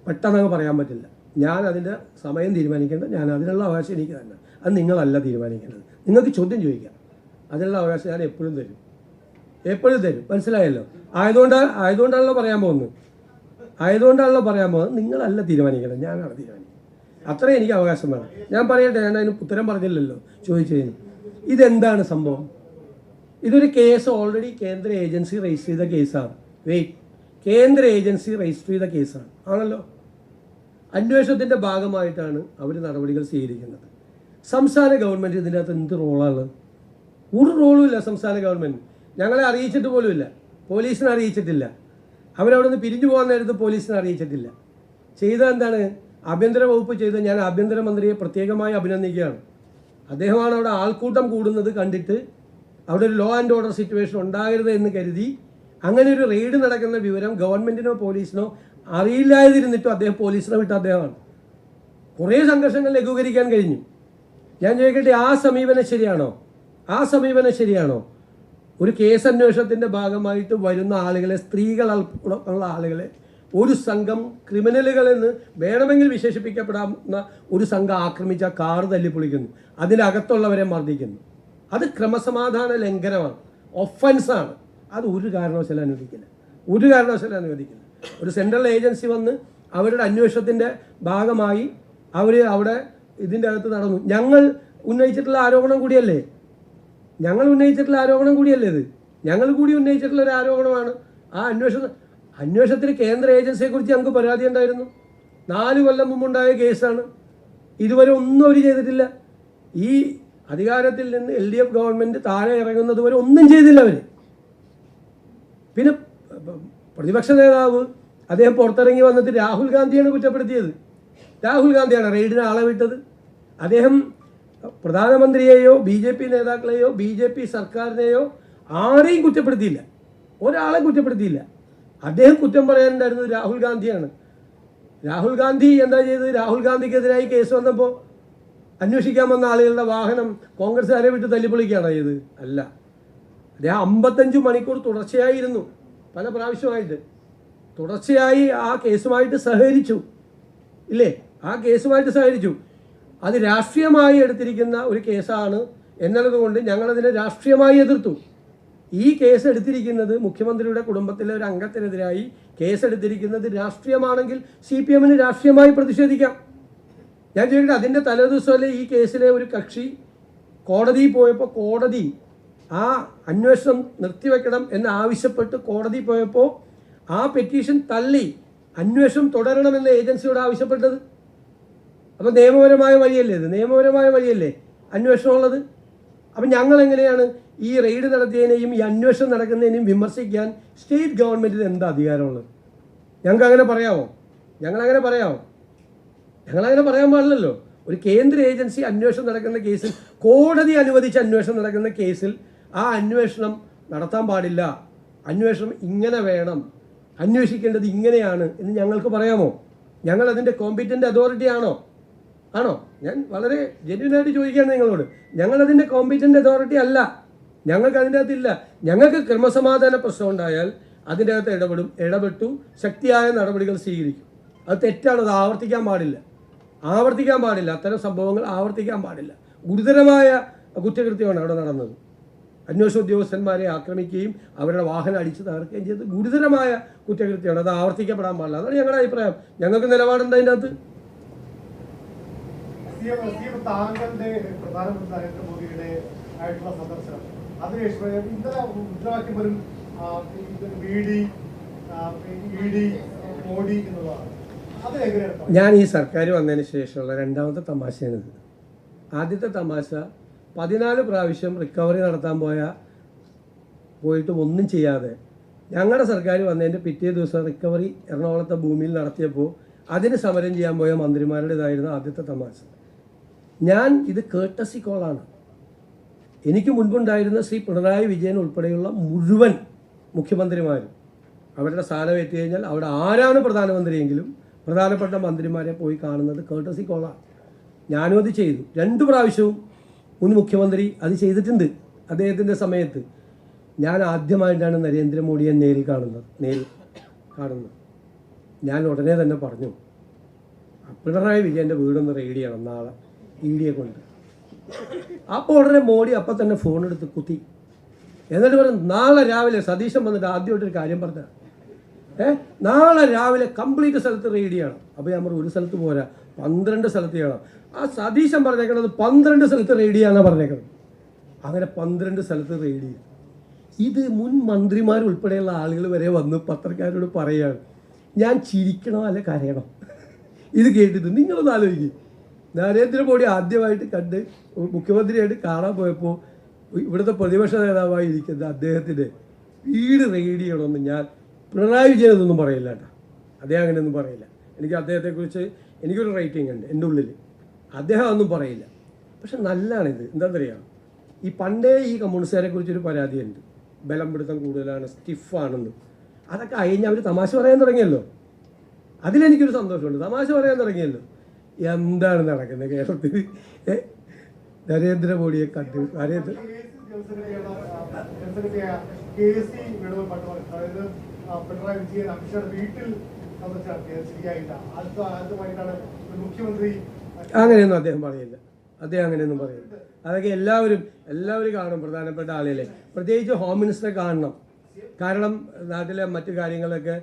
A: പെട്ടെന്നങ്ങ് പറയാൻ പറ്റില്ല. ഞാൻ അതിൻ്റെ സമയം തീരുമാനിക്കേണ്ടത് ഞാൻ. അതിനുള്ള അവകാശം എനിക്ക് തന്നെ. അത് നിങ്ങളല്ല തീരുമാനിക്കേണ്ടത്. നിങ്ങൾക്ക് ചോദ്യം ചോദിക്കാം. അതിനുള്ള അവകാശം ഞാൻ എപ്പോഴും തരും. മനസ്സിലായല്ലോ? ആയതുകൊണ്ടാണല്ലോ പറയാൻ പോകുന്നത്. നിങ്ങളല്ല തീരുമാനിക്കണം, ഞാനാണ് തീരുമാനിക്കുന്നത്. അത്രേ എനിക്ക് അവകാശം വേണം. ഞാൻ പറയട്ടെ, ഞാൻ അതിന് ഉത്തരം പറഞ്ഞില്ലല്ലോ ചോദിച്ചതിന്. ഇതെന്താണ് സംഭവം? ഇതൊരു കേസ് ഓൾറെഡി കേന്ദ്ര ഏജൻസി രജിസ്റ്റർ ചെയ്ത കേസാണ്. കേന്ദ്ര ഏജൻസി രജിസ്റ്റർ ചെയ്ത കേസാണ് ആണല്ലോ. അന്വേഷണത്തിൻ്റെ ഭാഗമായിട്ടാണ് അവർ നടപടികൾ സ്വീകരിക്കുന്നത്. സംസ്ഥാന ഗവൺമെൻറ് ഇതിൻ്റെ അകത്ത് എന്ത് റോളാണ്? ഒരു റോളും ഇല്ല സംസ്ഥാന ഗവൺമെൻറ്. ഞങ്ങളെ അറിയിച്ചിട്ട് പോലുമില്ല, പോലീസിനെ അറിയിച്ചിട്ടില്ല. അവരവിടെ നിന്ന് പിരിഞ്ഞു പോകാൻ നേരത്ത് പോലീസിനെ അറിയിച്ചിട്ടില്ല. ചെയ്തത് എന്താണ്? ആഭ്യന്തര വകുപ്പ് ചെയ്ത് ഞാൻ ആഭ്യന്തരമന്ത്രിയെ പ്രത്യേകമായി അഭിനന്ദിക്കുകയാണ്. അദ്ദേഹമാണ് അവിടെ ആൾക്കൂട്ടം കൂടുന്നത് കണ്ടിട്ട് അവിടെ ഒരു ലോ ആൻഡ് ഓർഡർ സിറ്റുവേഷൻ ഉണ്ടാകരുത് എന്ന് കരുതി അങ്ങനെ ഒരു റെയ്ഡ് നടക്കുന്ന വിവരം ഗവൺമെൻറ്റിനോ പോലീസിനോ അറിയില്ലാതിരുന്നിട്ടും അദ്ദേഹം പോലീസിനെ വിട്ട അദ്ദേഹമാണ്. കുറേ സംഘർഷങ്ങൾ ലഘൂകരിക്കാൻ കഴിഞ്ഞു. ഞാൻ ചോദിക്കട്ടെ, ആ സമീപനം ശരിയാണോ? ഒരു കേസ് അന്വേഷണത്തിൻ്റെ ഭാഗമായിട്ട് വരുന്ന ആളുകളെ, സ്ത്രീകൾ ഉള്ള ആളുകളെ ഒരു സംഘം ക്രിമിനലുകളെന്ന് വേണമെങ്കിൽ വിശേഷിപ്പിക്കപ്പെടാവുന്ന ഒരു സംഘം ആക്രമിച്ച കാർ തല്ലിപ്പൊളിക്കുന്നു, അതിനകത്തുള്ളവരെ മർദ്ദിക്കുന്നു. അത് ക്രമസമാധാന ലംഘനമാണ്, ഒഫൻസാണ്. അത് ഒരു കാരണവശാലും അനുവദിക്കില്ല. ഒരു സെൻട്രൽ ഏജൻസി വന്ന് അവരുടെ അന്വേഷണത്തിൻ്റെ ഭാഗമായി അവർ അവിടെ ഇതിൻ്റെ അകത്ത് നടന്നു. ഞങ്ങൾ ഉന്നയിച്ചിട്ടുള്ള ആരോപണം കൂടിയല്ലേ ഇത്? ഞങ്ങൾ കൂടി ഉന്നയിച്ചിട്ടുള്ള ഒരു ആരോപണമാണ്. ആ അന്വേഷണത്തിന് കേന്ദ്ര ഏജൻസിയെക്കുറിച്ച് ഞങ്ങൾക്ക് പരാതി ഉണ്ടായിരുന്നു. 4 കൊല്ലം മുമ്പുണ്ടായ കേസാണ്. ഇതുവരെ ഒന്നും അവർ ചെയ്തിട്ടില്ല. ഈ അധികാരത്തിൽ നിന്ന് LDF ഗവൺമെൻറ് താഴെ ഇറങ്ങുന്നത് വരെ ഒന്നും ചെയ്തില്ല അവർ. പിന്നെ പ്രതിപക്ഷ നേതാവ് അദ്ദേഹം പുറത്തിറങ്ങി വന്നിട്ട് രാഹുൽ ഗാന്ധിയാണ് കുറ്റപ്പെടുത്തിയത്. രാഹുൽ ഗാന്ധിയാണ് റെയ്ഡിന് ആളെ വിട്ടത്. അദ്ദേഹം പ്രധാനമന്ത്രിയെയോ BJP നേതാക്കളെയോ BJP സർക്കാരിനെയോ ആരെയും കുറ്റപ്പെടുത്തിയില്ല, ഒരാളെ കുറ്റപ്പെടുത്തിയില്ല. അദ്ദേഹം കുറ്റം പറയാനുണ്ടായിരുന്നത് രാഹുൽ ഗാന്ധിയാണ്. രാഹുൽ ഗാന്ധി എന്താ ചെയ്തത്? രാഹുൽ ഗാന്ധിക്കെതിരായി കേസ് വന്നപ്പോൾ അന്വേഷിക്കാൻ വന്ന ആളുകളുടെ വാഹനം കോൺഗ്രസ്സുകാരെ വിട്ട് തല്ലിപ്പൊളിക്കുകയാണ് ചെയ്തത്? അല്ല. അദ്ദേഹം 55 മണിക്കൂർ തുടർച്ചയായിരുന്നു, പല പ്രാവശ്യമായിട്ട് തുടർച്ചയായി ആ കേസുമായിട്ട് സഹകരിച്ചു. അത് രാഷ്ട്രീയമായി എടുത്തിരിക്കുന്ന ഒരു കേസാണ് എന്നുള്ളതുകൊണ്ട് ഞങ്ങളതിനെ രാഷ്ട്രീയമായി എതിർത്തു. ഈ കേസ് എടുത്തിരിക്കുന്നത് മുഖ്യമന്ത്രിയുടെ കുടുംബത്തിലെ ഒരു അംഗത്തിനെതിരായി കേസെടുത്തിരിക്കുന്നത് രാഷ്ട്രീയമാണെങ്കിൽ CPM-ന് രാഷ്ട്രീയമായി പ്രതിഷേധിക്കാം. ഞാൻ ചോദിക്കട്ടെ, അതിൻ്റെ തലേദിവസമല്ലേ ഈ കേസിലെ ഒരു കക്ഷി കോടതിയിൽ പോയപ്പോൾ കോടതി ആ അന്വേഷണം നിർത്തിവെക്കണം എന്ന് ആവശ്യപ്പെട്ട് കോടതി പോയപ്പോൾ ആ പെറ്റീഷൻ തള്ളി അന്വേഷണം തുടരണമെന്ന് ഏജൻസിയോട് ആവശ്യപ്പെട്ടത്? അപ്പോൾ നിയമപരമായ വഴിയല്ലേ അന്വേഷണം ഉള്ളത്? അപ്പം ഞങ്ങൾ എങ്ങനെയാണ് ഈ റെയ്ഡ് നടത്തിയതിനെയും ഈ അന്വേഷണം നടക്കുന്നതിനെയും വിമർശിക്കാൻ സ്റ്റേറ്റ് ഗവൺമെൻറ്റിന് എന്താ അധികാരമുള്ളത്? ഞങ്ങൾക്ക് അങ്ങനെ പറയാമോ? ഞങ്ങളങ്ങനെ പറയാമോ? ഞങ്ങളങ്ങനെ പറയാൻ പാടില്ലല്ലോ. ഒരു കേന്ദ്ര ഏജൻസി അന്വേഷണം നടക്കുന്ന കേസിൽ, കോടതി അനുവദിച്ച അന്വേഷണം നടക്കുന്ന കേസിൽ ആ അന്വേഷണം നടത്താൻ പാടില്ല, അന്വേഷണം ഇങ്ങനെ വേണം, അന്വേഷിക്കേണ്ടത് ഇങ്ങനെയാണ് എന്ന് ഞങ്ങൾക്ക് പറയാമോ? ഞങ്ങൾ അതിൻ്റെ കോമ്പീറ്റൻ്റ് അതോറിറ്റി ആണോ? ഞാൻ വളരെ ജെന്യുവനായിട്ട് ചോദിക്കുകയാണ് നിങ്ങളോട്. ഞങ്ങളതിൻ്റെ കോമ്പീറ്റൻ്റ് അതോറിറ്റി അല്ല. ഞങ്ങൾക്ക് അതിൻ്റെ അകത്തില്ല. ഞങ്ങൾക്ക് ക്രമസമാധാന പ്രശ്നം ഉണ്ടായാൽ അതിൻ്റെ അകത്ത് ഇടപെട്ടു ശക്തിയായ നടപടികൾ സ്വീകരിക്കും. അത് തെറ്റാണ്. അത് ആവർത്തിക്കാൻ പാടില്ല. അത്തരം സംഭവങ്ങൾ ആവർത്തിക്കാൻ പാടില്ല. ഗുരുതരമായ കുറ്റകൃത്യമാണ് അവിടെ നടന്നത്. അന്വേഷണ ഉദ്യോഗസ്ഥന്മാരെ ആക്രമിക്കുകയും അവരുടെ വാഹനം അടിച്ചു തകർക്കുകയും ചെയ്ത് ഗുരുതരമായ കുറ്റകൃത്യമാണ്. അത് ആവർത്തിക്കപ്പെടാൻ പാടില്ല. അതാണ് ഞങ്ങളുടെ അഭിപ്രായം. ഞങ്ങൾക്ക് നിലപാടുണ്ട് അതിൻ്റെ അകത്ത്.
B: താങ്കളുടെ പ്രധാനമന്ത്രി നരേന്ദ്രമോദിയുടെ ആയിട്ടുള്ള സന്ദർശനം, അതിനുശേഷം ഇന്നലെ മുദ്രാവാക്യം വരും മോഡി എന്നുള്ളതാണ്.
A: ഞാൻ ഈ സർക്കാർ വന്നതിന് ശേഷമുള്ള രണ്ടാമത്തെ തമാശയാണിത്. ആദ്യത്തെ തമാശ 14 പ്രാവശ്യം റിക്കവറി നടത്താൻ പോയിട്ട് ഒന്നും ചെയ്യാതെ ഞങ്ങളുടെ സർക്കാർ വന്നതിൻ്റെ പിറ്റേ ദിവസം റിക്കവറി എറണാകുളത്തെ ഭൂമിയിൽ നടത്തിയപ്പോൾ അതിന് സമരം ചെയ്യാൻ പോയ മന്ത്രിമാരുടേതായിരുന്നു ആദ്യത്തെ തമാശ. ഇത് കേർട്ടസി കോളാണ്. എനിക്ക് മുൻപുണ്ടായിരുന്ന ശ്രീ പിണറായി വിജയൻ ഉൾപ്പെടെയുള്ള മുഴുവൻ മുഖ്യമന്ത്രിമാരും അവരുടെ സ്ഥാനം ഏറ്റ് കഴിഞ്ഞാൽ അവിടെ ആരാണ് പ്രധാനമന്ത്രിയെങ്കിലും പ്രധാനപ്പെട്ട മന്ത്രിമാരെ പോയി കാണുന്നത് കേർട്ടസി കോളാണ്. ഞാനും അത് ചെയ്തു. 2 പ്രാവശ്യവും മുൻ മുഖ്യമന്ത്രി അത് ചെയ്തിട്ടുണ്ട്. അദ്ദേഹത്തിൻ്റെ സമയത്ത് ഞാൻ ആദ്യമായിട്ടാണ് നരേന്ദ്രമോദിയെ നേരിൽ കാണുന്നത്. ഞാൻ ഉടനെ തന്നെ പറഞ്ഞു, പിണറായി വിജയൻ്റെ വീടൊന്ന് റെയ്ഡ് ചെയ്യണം നാളെ ED കൊണ്ട്. അപ്പോൾ ഉടനെ മോഡി അപ്പം തന്നെ ഫോൺ എടുത്ത് കുത്തി. എന്നിട്ട് പറഞ്ഞു, നാളെ രാവിലെ സതീശൻ വന്നിട്ട് ആദ്യമായിട്ടൊരു കാര്യം പറഞ്ഞ നാളെ രാവിലെ കംപ്ലീറ്റ് സ്ഥലത്ത് റെയ്ഡ് ചെയ്യണം. അപ്പോൾ ഞാൻ പറഞ്ഞു, ഒരു സ്ഥലത്ത് പോരാ, 12 സ്ഥലത്ത് ചെയ്യണം. ആ സതീശൻ പറഞ്ഞേക്കണത് 12 സ്ഥലത്ത് റെയ്ഡ് ചെയ്യാനാണ് പറഞ്ഞേക്കുന്നത്. അങ്ങനെ 12 സ്ഥലത്ത് റെയ്ഡ് ചെയ്യും. ഇത് മുൻ മന്ത്രിമാർ ഉൾപ്പെടെയുള്ള ആളുകൾ വരെ വന്ന് പത്രക്കാരോട് പറയുകയാണ്. ഞാൻ ചിരിക്കണോ അല്ലെ കരയണോ? ഇത് കേട്ടിട്ട് നിങ്ങളൊന്ന് ആലോചിക്കും. നരേന്ദ്രമോദി ആദ്യമായിട്ട് കണ്ട് മുഖ്യമന്ത്രിയായിട്ട് കാണാൻ പോയപ്പോൾ ഇവിടുത്തെ പ്രതിപക്ഷ നേതാവായി ഇരിക്കുന്ന അദ്ദേഹത്തിൻ്റെ വീട് റെയ്ഡ് ചെയ്യണമെന്ന് ഞാൻ പിണറായി വിജയൻ ഇതൊന്നും പറയില്ല കേട്ടോ. അദ്ദേഹം അങ്ങനെയൊന്നും പറയില്ല. എനിക്ക് അദ്ദേഹത്തെക്കുറിച്ച് എനിക്കൊരു റേറ്റിംഗ് ഉണ്ട് എൻ്റെ ഉള്ളിൽ. അദ്ദേഹം ഒന്നും പറയില്ല. പക്ഷെ നല്ലതാണിത്. എന്താണെന്നറിയാം, ഈ പണ്ടേ ഈ കമ്മ്യൂണിസ്റ്റുകാരെ കുറിച്ചൊരു പരാതിയുണ്ട്, ബലം പിടുത്തം കൂടുതലാണ്, സ്റ്റിഫാണെന്ന്. അതൊക്കെ കഴിഞ്ഞ് അവർ തമാശ പറയാൻ തുടങ്ങിയല്ലോ. അതിലെനിക്കൊരു സന്തോഷമുണ്ട്. തമാശ പറയാൻ തുടങ്ങിയല്ലോ. എന്താണ് നടക്കുന്നത് കേരളത്തിൽ? നരേന്ദ്രമോദിയെ കണ്ട് അങ്ങനെയൊന്നും അദ്ദേഹം പറയില്ല. അതൊക്കെ എല്ലാവരും കാണും. പ്രധാനപ്പെട്ട ആളുകളെ, പ്രത്യേകിച്ച് ഹോം മിനിസ്റ്ററെ കാണണം. കാരണം നാട്ടിലെ മറ്റു കാര്യങ്ങളൊക്കെ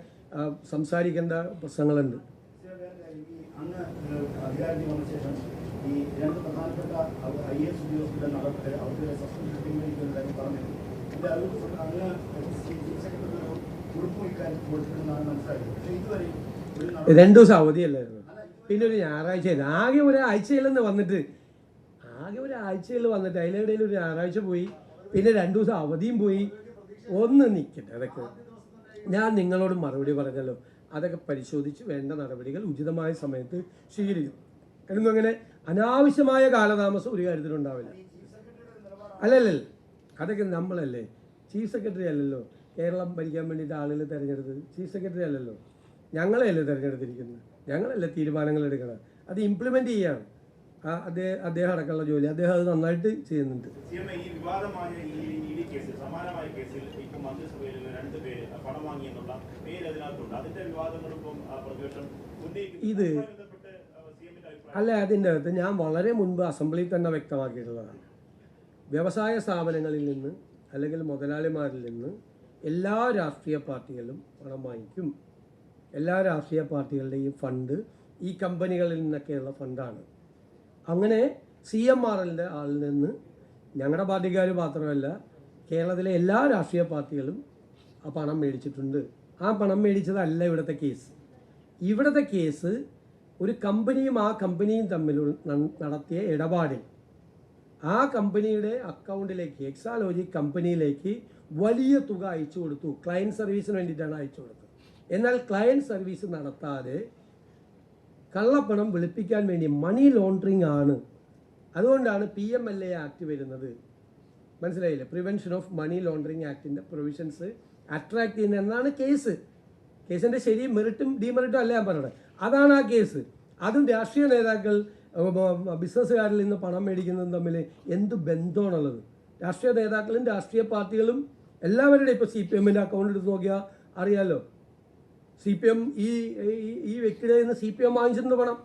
A: സംസാരിക്കേണ്ട പ്രശ്നങ്ങളുണ്ട്.
C: അധികാരത്തിൽ വന്ന ശേഷം ഈ 2 പ്രധാനപ്പെട്ട IAS ഉദ്യോഗസ്ഥരുടെ അവരുടെ സസ്പെൻഷൻ പിൻവലിക്കുന്നതായി പറഞ്ഞിരുന്നു. ഇത് അങ്ങ് ചീഫ് സെക്രട്ടറി ഉറപ്പ് വയ്ക്കാൻ കൊടുത്തിരുന്നതാണ് മനസ്സിലായത്. പക്ഷേ ഇതുവരെ
A: 2 ദിവസം അവധിയല്ലായിരുന്നു. പിന്നെ ഒരു ഞായറാഴ്ച ആകെ ഒരാഴ്ചയിലെന്ന് വന്നിട്ട് അതിനിടയിൽ ഒരു ഞായറാഴ്ച പോയി, പിന്നെ 2 ദിവസം അവധിയും പോയി. ഒന്ന് നിൽക്കട്ടെ. അതൊക്കെ ഞാൻ നിങ്ങളോട് മറുപടി പറഞ്ഞല്ലോ. അതൊക്കെ പരിശോധിച്ച് വേണ്ട നടപടികൾ ഉചിതമായ സമയത്ത് സ്വീകരിക്കും. എന്നും അങ്ങനെ അനാവശ്യമായ കാലതാമസം ഒരു കാര്യത്തിലുണ്ടാവില്ല. അല്ലല്ല, അതൊക്കെ നമ്മളല്ലേ, ചീഫ് സെക്രട്ടറി അല്ലല്ലോ കേരളം ഭരിക്കാൻ വേണ്ടിയിട്ട് ആളുകൾ തിരഞ്ഞെടുത്തത്. ചീഫ് സെക്രട്ടറി അല്ലല്ലോ, ഞങ്ങളെയല്ലേ തിരഞ്ഞെടുത്തിരിക്കുന്നത്. ഞങ്ങളല്ലേ തീരുമാനങ്ങൾ എടുക്കണം, അത് ഇംപ്ലിമെൻ്റ് ചെയ്യാണ്. അദ്ദേഹം അടക്കമുള്ള ജോലി അദ്ദേഹം അത് നന്നായിട്ട് ചെയ്യുന്നുണ്ട്. ഇത് അല്ല, അതിൻ്റെ അകത്ത് ഞാൻ വളരെ മുൻപ് അസംബ്ലിയിൽ തന്നെ വ്യക്തമാക്കിയിട്ടുള്ളതാണ്. വ്യവസായ സ്ഥാപനങ്ങളിൽ നിന്ന് അല്ലെങ്കിൽ മുതലാളിമാരിൽ നിന്ന് എല്ലാ രാഷ്ട്രീയ പാർട്ടികളും പണം വാങ്ങിക്കും. എല്ലാ രാഷ്ട്രീയ പാർട്ടികളുടെയും ഫണ്ട് ഈ കമ്പനികളിൽ നിന്നൊക്കെയുള്ള ഫണ്ടാണ്. അങ്ങനെ CMRLൻ്റെ ആളിൽ നിന്ന് ഞങ്ങളുടെ പാർട്ടിക്കാർ മാത്രമല്ല കേരളത്തിലെ എല്ലാ രാഷ്ട്രീയ പാർട്ടികളും ആ പണം മേടിച്ചിട്ടുണ്ട്. ആ പണം മേടിച്ചതല്ല ഇവിടുത്തെ കേസ്. ഇവിടുത്തെ കേസ് ഒരു കമ്പനിയും ആ കമ്പനിയും തമ്മിൽ നടത്തിയ ഇടപാടിൽ ആ കമ്പനിയുടെ അക്കൗണ്ടിലേക്ക്, എക്സാലോജി കമ്പനിയിലേക്ക് വലിയ തുക അയച്ചു കൊടുത്തു. ക്ലയൻറ്റ് സർവീസിന് വേണ്ടിയിട്ടാണ് അയച്ചു കൊടുത്തത്. എന്നാൽ ക്ലയൻറ്റ് സർവീസ് നടത്താതെ കള്ളപ്പണം വെളുപ്പിക്കാൻ വേണ്ടി മണി ലോണ്ടറിങ് ആണ്. അതുകൊണ്ടാണ് PMLA ആക്ട് വരുന്നത്. മനസ്സിലായില്ലേ? പ്രിവെൻഷൻ ഓഫ് മണി ലോണ്ടറിങ് ആക്ടിൻ്റെ പ്രൊവിഷൻസ് അട്രാക്ട് ചെയ്യുന്ന എന്നാണ് കേസിൻ്റെ ശരി മെറിറ്റും ഡിമെറിറ്റും അല്ല ഞാൻ പറഞ്ഞത്. അതാണ് ആ കേസ്. അതും രാഷ്ട്രീയ നേതാക്കൾ ബിസിനസ്സുകാരിൽ നിന്ന് പണം മേടിക്കുന്നതും തമ്മിൽ എന്ത് ബന്ധമാണുള്ളത്? രാഷ്ട്രീയ നേതാക്കളും രാഷ്ട്രീയ പാർട്ടികളും എല്ലാവരുടെയും ഇപ്പോൾ CPMൻ്റെ അക്കൗണ്ട് എടുത്ത് നോക്കിയാൽ അറിയാമല്ലോ. CPM ഈ വ്യക്തിയുടെ നിന്ന് CPM വാങ്ങിച്ചിട്ടുണ്ട് പണം.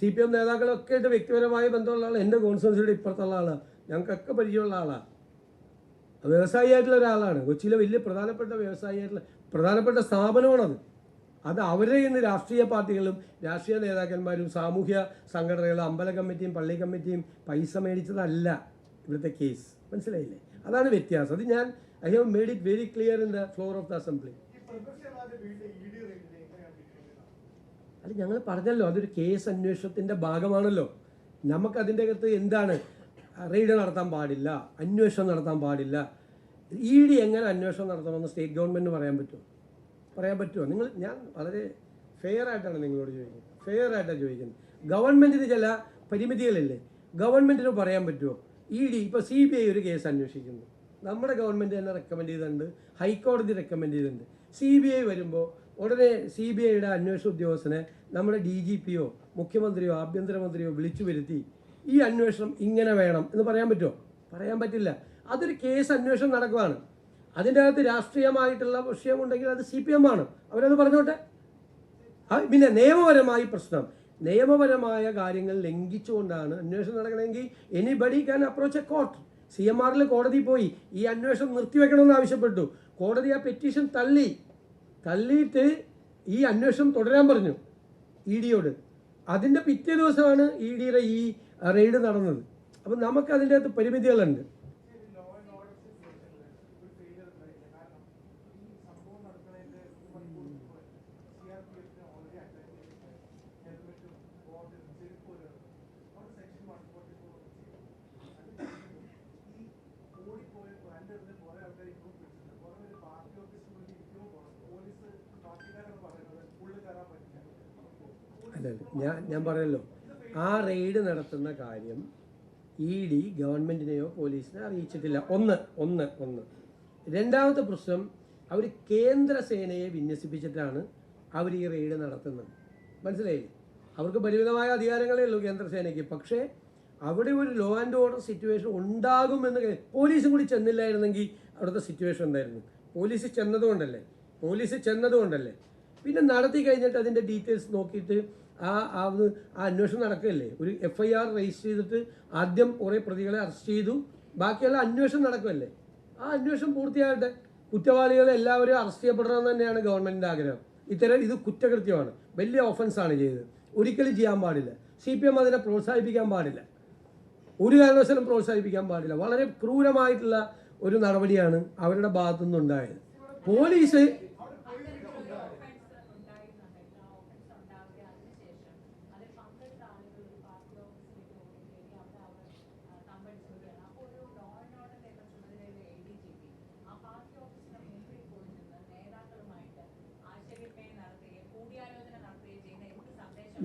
A: CPM നേതാക്കളൊക്കെ ആയിട്ട് വ്യക്തിപരമായ ബന്ധമുള്ള ആളാണ്. എൻ്റെ കോൺസ്റ്റിറ്റ്യുവൻസിയുടെ ഇപ്പുറത്തുള്ള ആളാണ്. ഞങ്ങൾക്കൊക്കെ പരിചയമുള്ള ആളാണ്. വ്യവസായിയായിട്ടുള്ള ഒരാളാണ്. കൊച്ചിയിലെ വലിയ പ്രധാനപ്പെട്ട വ്യവസായിയായിട്ടുള്ള പ്രധാനപ്പെട്ട സ്ഥാപനമാണത്. അത് അവരെ ഇന്ന് രാഷ്ട്രീയ പാർട്ടികളും രാഷ്ട്രീയ നേതാക്കന്മാരും സാമൂഹ്യ സംഘടനകളും അമ്പല കമ്മിറ്റിയും പള്ളി കമ്മിറ്റിയും പൈസ മേടിച്ചതല്ല ഇവിടുത്തെ കേസ്. മനസ്സിലായില്ലേ? അതാണ് വ്യത്യാസം. അത് ഞാൻ I have made it very clear in the floor of the assembly. അത് ഞങ്ങൾ പറഞ്ഞല്ലോ, അതൊരു കേസ് അന്വേഷണത്തിൻ്റെ ഭാഗമാണല്ലോ. നമുക്കതിൻ്റെ അകത്ത് എന്താണ്, റെയ്ഡ് നടത്താൻ പാടില്ല, അന്വേഷണം നടത്താൻ പാടില്ല. ED എങ്ങനെ അന്വേഷണം നടത്തണമെന്ന് സ്റ്റേറ്റ് ഗവൺമെൻറ് പറയാൻ പറ്റുമോ? ഞാൻ വളരെ ഫെയർ ആയിട്ടാണ് നിങ്ങളോട് ചോദിക്കുന്നത്. ഫെയർ ആയിട്ടാണ് ചോദിക്കുന്നത്. ഗവൺമെൻറ്റിന് ചില പരിമിതികളില്ലേ? ഗവൺമെൻറ്റിന് പറയാൻ പറ്റുമോ? ED ഇപ്പോൾ CBI ഒരു കേസ് അന്വേഷിക്കുന്നു, നമ്മുടെ ഗവൺമെൻറ് തന്നെ റെക്കമെൻഡ് ചെയ്തിട്ടുണ്ട്, ഹൈക്കോടതി റെക്കമെൻഡ് ചെയ്തിട്ടുണ്ട്. CBI വരുമ്പോൾ ഉടനെ CBIയുടെ അന്വേഷണ ഉദ്യോഗസ്ഥനെ നമ്മുടെ DGPയോ മുഖ്യമന്ത്രിയോ ആഭ്യന്തരമന്ത്രിയോ വിളിച്ചു വരുത്തി ഈ അന്വേഷണം ഇങ്ങനെ വേണം എന്ന് പറയാൻ പറ്റുമോ? പറയാൻ പറ്റില്ല. അതൊരു കേസ് അന്വേഷണം നടക്കുകയാണ്. അതിൻ്റെ അകത്ത് രാഷ്ട്രീയമായിട്ടുള്ള വിഷയമുണ്ടെങ്കിൽ അത് CPM ആണ്, അവരത് പറഞ്ഞോട്ടെ. പിന്നെ നിയമപരമായ കാര്യങ്ങൾ ലംഘിച്ചുകൊണ്ടാണ് അന്വേഷണം നടക്കണമെങ്കിൽ anybody can approach a court. CMRൽ കോടതി പോയി ഈ അന്വേഷണം നിർത്തിവെക്കണമെന്ന് ആവശ്യപ്പെട്ടു. കോടതി ആ പെറ്റീഷൻ തള്ളിയിട്ട് ഈ അന്വേഷണം തുടരാൻ പറഞ്ഞു EDയോട്. അതിൻ്റെ പിറ്റേ ദിവസമാണ് EDയുടെ ഈ റെയ്ഡ് നടന്നത്. അപ്പം നമുക്ക് അതിൻ്റെ അകത്ത് പരിമിതികളുണ്ട്. അല്ല, ഞാൻ പറയല്ലോ, ആ റെയ്ഡ് നടത്തുന്ന കാര്യം ED ഗവൺമെൻറ്റിനെയോ പോലീസിനെയോ അറിയിച്ചിട്ടില്ല. ഒന്ന്. രണ്ടാമത്തെ പ്രശ്നം, അവർ കേന്ദ്ര സേനയെ വിന്യസിപ്പിച്ചിട്ടാണ് അവർ ഈ റെയ്ഡ് നടത്തുന്നത്. മനസ്സിലായില്ലേ? അവർക്ക് പരിമിതമായ അധികാരങ്ങളേ ഉള്ളൂ കേന്ദ്ര സേനയ്ക്ക്. പക്ഷേ അവിടെ ഒരു ലോ ആൻഡ് ഓർഡർ സിറ്റുവേഷൻ ഉണ്ടാകുമെന്ന് പോലീസും കൂടി ചെന്നില്ലായിരുന്നെങ്കിൽ അവിടുത്തെ സിറ്റുവേഷൻ എന്തായിരുന്നു? പോലീസ് ചെന്നതുകൊണ്ടല്ലേ. പിന്നെ നടത്തി കഴിഞ്ഞിട്ട് അതിൻ്റെ ഡീറ്റെയിൽസ് നോക്കിയിട്ട് ആ അന്വേഷണം നടക്കുകയല്ലേ. ഒരു FIR രജിസ്റ്റർ ചെയ്തിട്ട് ആദ്യം കുറേ പ്രതികളെ അറസ്റ്റ് ചെയ്തു, ബാക്കിയുള്ള അന്വേഷണം നടക്കുമല്ലേ. ആ അന്വേഷണം പൂർത്തിയാകട്ടെ. കുറ്റവാളികളെ എല്ലാവരും അറസ്റ്റ് ചെയ്യപ്പെടണമെന്ന് തന്നെയാണ് ഗവൺമെൻറ്റിൻ്റെ ആഗ്രഹം. ഇത് കുറ്റകൃത്യമാണ്, വലിയ ഒഫൻസാണ് ചെയ്തത്, ഒരിക്കലും ചെയ്യാൻ പാടില്ല. CPM അതിനെ പ്രോത്സാഹിപ്പിക്കാൻ പാടില്ല, ഒരു കാരണവശാലും പ്രോത്സാഹിപ്പിക്കാൻ പാടില്ല. വളരെ ക്രൂരമായിട്ടുള്ള ഒരു നടപടിയാണ് അവരുടെ ഭാഗത്തുനിന്നുണ്ടായത്. പോലീസ്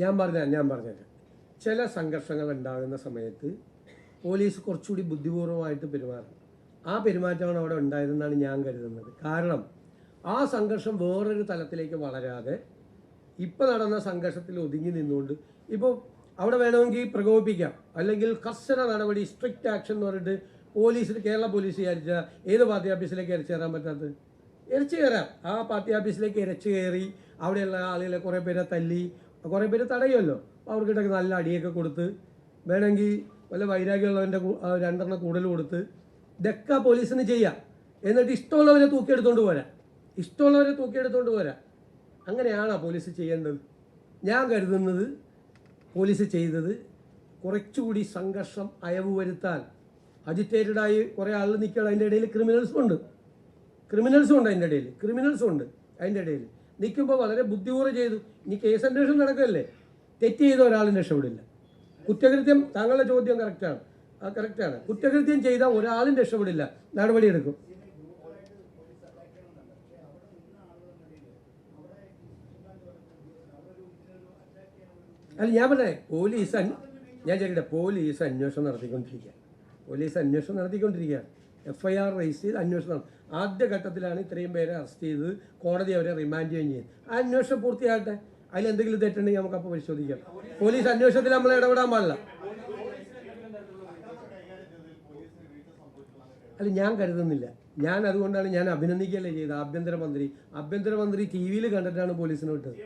A: ഞാൻ പറഞ്ഞത് ചില സംഘർഷങ്ങൾ ഉണ്ടാകുന്ന സമയത്ത് പോലീസ് കുറച്ചുകൂടി ബുദ്ധിപൂർവമായിട്ട് പെരുമാറണം. ആ പെരുമാറ്റമാണ് അവിടെ ഉണ്ടായതെന്നാണ് ഞാൻ കരുതുന്നത്. കാരണം ആ സംഘർഷം വേറൊരു തലത്തിലേക്ക് വളരാതെ ഇപ്പോൾ നടന്ന സംഘർഷത്തിൽ ഒതുങ്ങി നിന്നുകൊണ്ട് ഇപ്പോൾ അവിടെ വേണമെങ്കിൽ പ്രകോപിപ്പിക്കാം, അല്ലെങ്കിൽ കർശന നടപടി, സ്ട്രിക്റ്റ് ആക്ഷൻ എന്ന് പറഞ്ഞിട്ട് കേരള പോലീസ് വിചാരിച്ചാൽ ഏത് പാർട്ടി ഓഫീസിലേക്ക് ഇരച്ചു കയറാൻ പറ്റാത്തത്? ഇരച്ചു കയറാം. ആ പാർട്ടി ഓഫീസിലേക്ക് ഇരച്ചു കയറി അവിടെയുള്ള ആളുകളെ കുറേ പേരെ തല്ലി, കുറേ പേര് തടയുമല്ലോ. അവർക്കിട്ടൊക്കെ നല്ല അടിയൊക്കെ കൊടുത്ത്, വേണമെങ്കിൽ വല്ല വൈരാഗ്യമുള്ളവൻ്റെ 2 കൂടുതൽ കൊടുത്ത് ഇതൊക്കെ പോലീസിന് ചെയ്യാം. എന്നിട്ട് ഇഷ്ടമുള്ളവരെ തൂക്കിയെടുത്തോണ്ട് പോരാ. അങ്ങനെയാണോ പോലീസ് ചെയ്യേണ്ടത്? ഞാൻ കരുതുന്നത് പോലീസ് ചെയ്തത് കുറച്ചുകൂടി സംഘർഷം അയവ് വരുത്താൻ അജിറ്റേറ്റഡായി കുറേ ആളുകൾ നിൽക്കുകയാണ്. അതിൻ്റെ ഇടയിൽ ക്രിമിനൽസും ഉണ്ട്. അതിൻ്റെ ഇടയിൽ നിൽക്കുമ്പോൾ വളരെ ബുദ്ധിപൂർവ്വം ചെയ്തു. ഇനി കേസ് അന്വേഷണം നടക്കുകയല്ലേ, തെറ്റ് ചെയ്ത ഒരാളും രക്ഷപ്പെടില്ല. കുറ്റകൃത്യം, താങ്കളുടെ ചോദ്യം കറക്റ്റാണ്. കുറ്റകൃത്യം ചെയ്ത ഒരാളും രക്ഷപ്പെടില്ല, നടപടിയെടുക്കും. അല്ല ഞാൻ പറഞ്ഞേ ഞാൻ ചോദിക്കട്ടെ, പോലീസ് അന്വേഷണം നടത്തിക്കൊണ്ടിരിക്കുകയാണ്. FIR രജിസ്റ്റർ ചെയ്ത് അന്വേഷണം ആദ്യഘട്ടത്തിലാണ് ഇത്രയും പേരെ അറസ്റ്റ് ചെയ്ത് കോടതി അവരെ റിമാൻഡ് ചെയ്യുകയും ചെയ്യും. ആ അന്വേഷണം പൂർത്തിയാകട്ടെ. അതിലെന്തെങ്കിലും തെറ്റുണ്ടെങ്കിൽ നമുക്കപ്പോൾ പരിശോധിക്കാം. പോലീസ് അന്വേഷണത്തിൽ നമ്മൾ ഇടപെടാൻ പാടില്ല. അല്ല ഞാൻ കരുതുന്നില്ല. ഞാൻ അതുകൊണ്ടാണ് ഞാൻ അഭിനന്ദിക്കുകയല്ലേ ചെയ്തത്. ആഭ്യന്തരമന്ത്രി TV-യിൽ കണ്ടിട്ടാണ് പോലീസിനെ വിട്ടത്.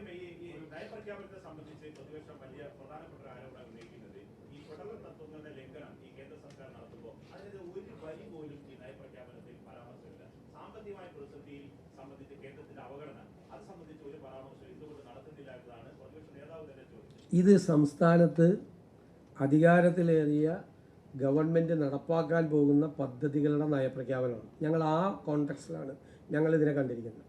A: ഇത് സംസ്ഥാനത്ത് അധികാരത്തിലേറിയ ഗവൺമെൻറ് നടപ്പാക്കാൻ പോകുന്ന പദ്ധതികളുടെ നയപ്രഖ്യാപനമാണ്. ഞങ്ങൾ ആ കോൺടെക്സ്റ്റിലാണ് ഞങ്ങളിതിനെ കണ്ടിരിക്കുന്നത്.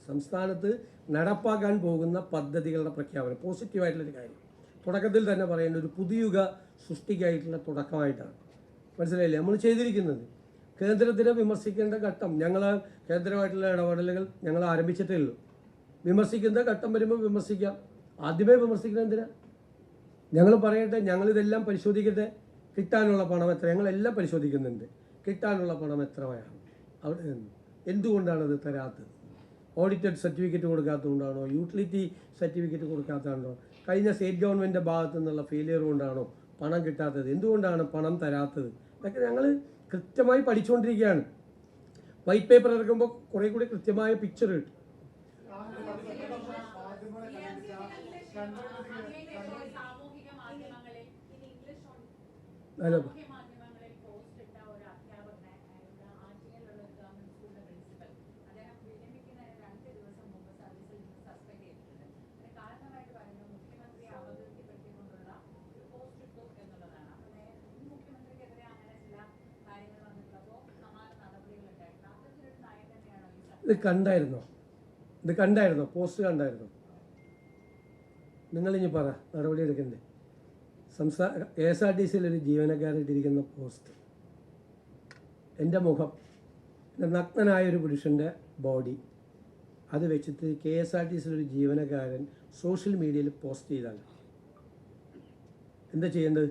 A: സംസ്ഥാനത്ത് നടപ്പാക്കാൻ പോകുന്ന പദ്ധതികളുടെ പ്രഖ്യാപനം പോസിറ്റീവായിട്ടുള്ളൊരു കാര്യം. തുടക്കത്തിൽ തന്നെ പറയേണ്ട ഒരു പുതുയുഗ സൃഷ്ടിക്കായിട്ടുള്ള തുടക്കമായിട്ടാണ്. മനസ്സിലായില്ലേ നമ്മൾ ചെയ്തിരിക്കുന്നത്? കേന്ദ്രത്തിനെ വിമർശിക്കേണ്ട ഘട്ടം കേന്ദ്രമായിട്ടുള്ള ഇടപെടലുകൾ ഞങ്ങൾ ആരംഭിച്ചിട്ടേ ഉള്ളൂ. വിമർശിക്കുന്ന ഘട്ടം വരുമ്പോൾ വിമർശിക്കാം. ആദ്യമേ വിമർശിക്കണം എന്തിനാ? ഞങ്ങൾ പറയട്ടെ, ഞങ്ങളിതെല്ലാം പരിശോധിക്കട്ടെ. കിട്ടാനുള്ള പണം എത്ര? ഞങ്ങളെല്ലാം പരിശോധിക്കുന്നുണ്ട്. കിട്ടാനുള്ള പണം എത്രയാണ് അവിടെ നിന്ന്? എന്തുകൊണ്ടാണത് തരാത്തത്? ഓഡിറ്റഡ് സർട്ടിഫിക്കറ്റ് കൊടുക്കാത്തതുകൊണ്ടാണോ? യൂട്ടിലിറ്റി സർട്ടിഫിക്കറ്റ് കൊടുക്കാത്തതുകൊണ്ടാണോ? കഴിഞ്ഞ സ്റ്റേറ്റ് ഗവൺമെൻറ്റിൻ്റെ ഭാഗത്തു നിന്നുള്ള ഫെയിലിയർ കൊണ്ടാണോ പണം കിട്ടാത്തത്? എന്തുകൊണ്ടാണ് പണം തരാത്തത്? ഇതൊക്കെ ഞങ്ങൾ കൃത്യമായി പഠിച്ചുകൊണ്ടിരിക്കുകയാണ്. വൈറ്റ് പേപ്പർ ഇറക്കുമ്പോൾ കുറേ കൂടി കൃത്യമായ പിക്ചർ കിട്ടും. അതെ, ഇത് കണ്ടായിരുന്നോ? പോസ്റ്റ് കണ്ടായിരുന്നോ? നിങ്ങളിനി പറ, നടപടി എടുക്കണ്ടേ? KSRTC-യിൽ ഒരു ജീവനക്കാരായിട്ടിരിക്കുന്ന പോസ്റ്റ്, എൻ്റെ മുഖം, നഗ്നനായൊരു പുരുഷൻ്റെ ബോഡി, അത് വെച്ചിട്ട് KSRTC-യിൽ ഒരു ജീവനക്കാരൻ സോഷ്യൽ മീഡിയയിൽ പോസ്റ്റ് ചെയ്താൽ എന്താ ചെയ്യേണ്ടത്?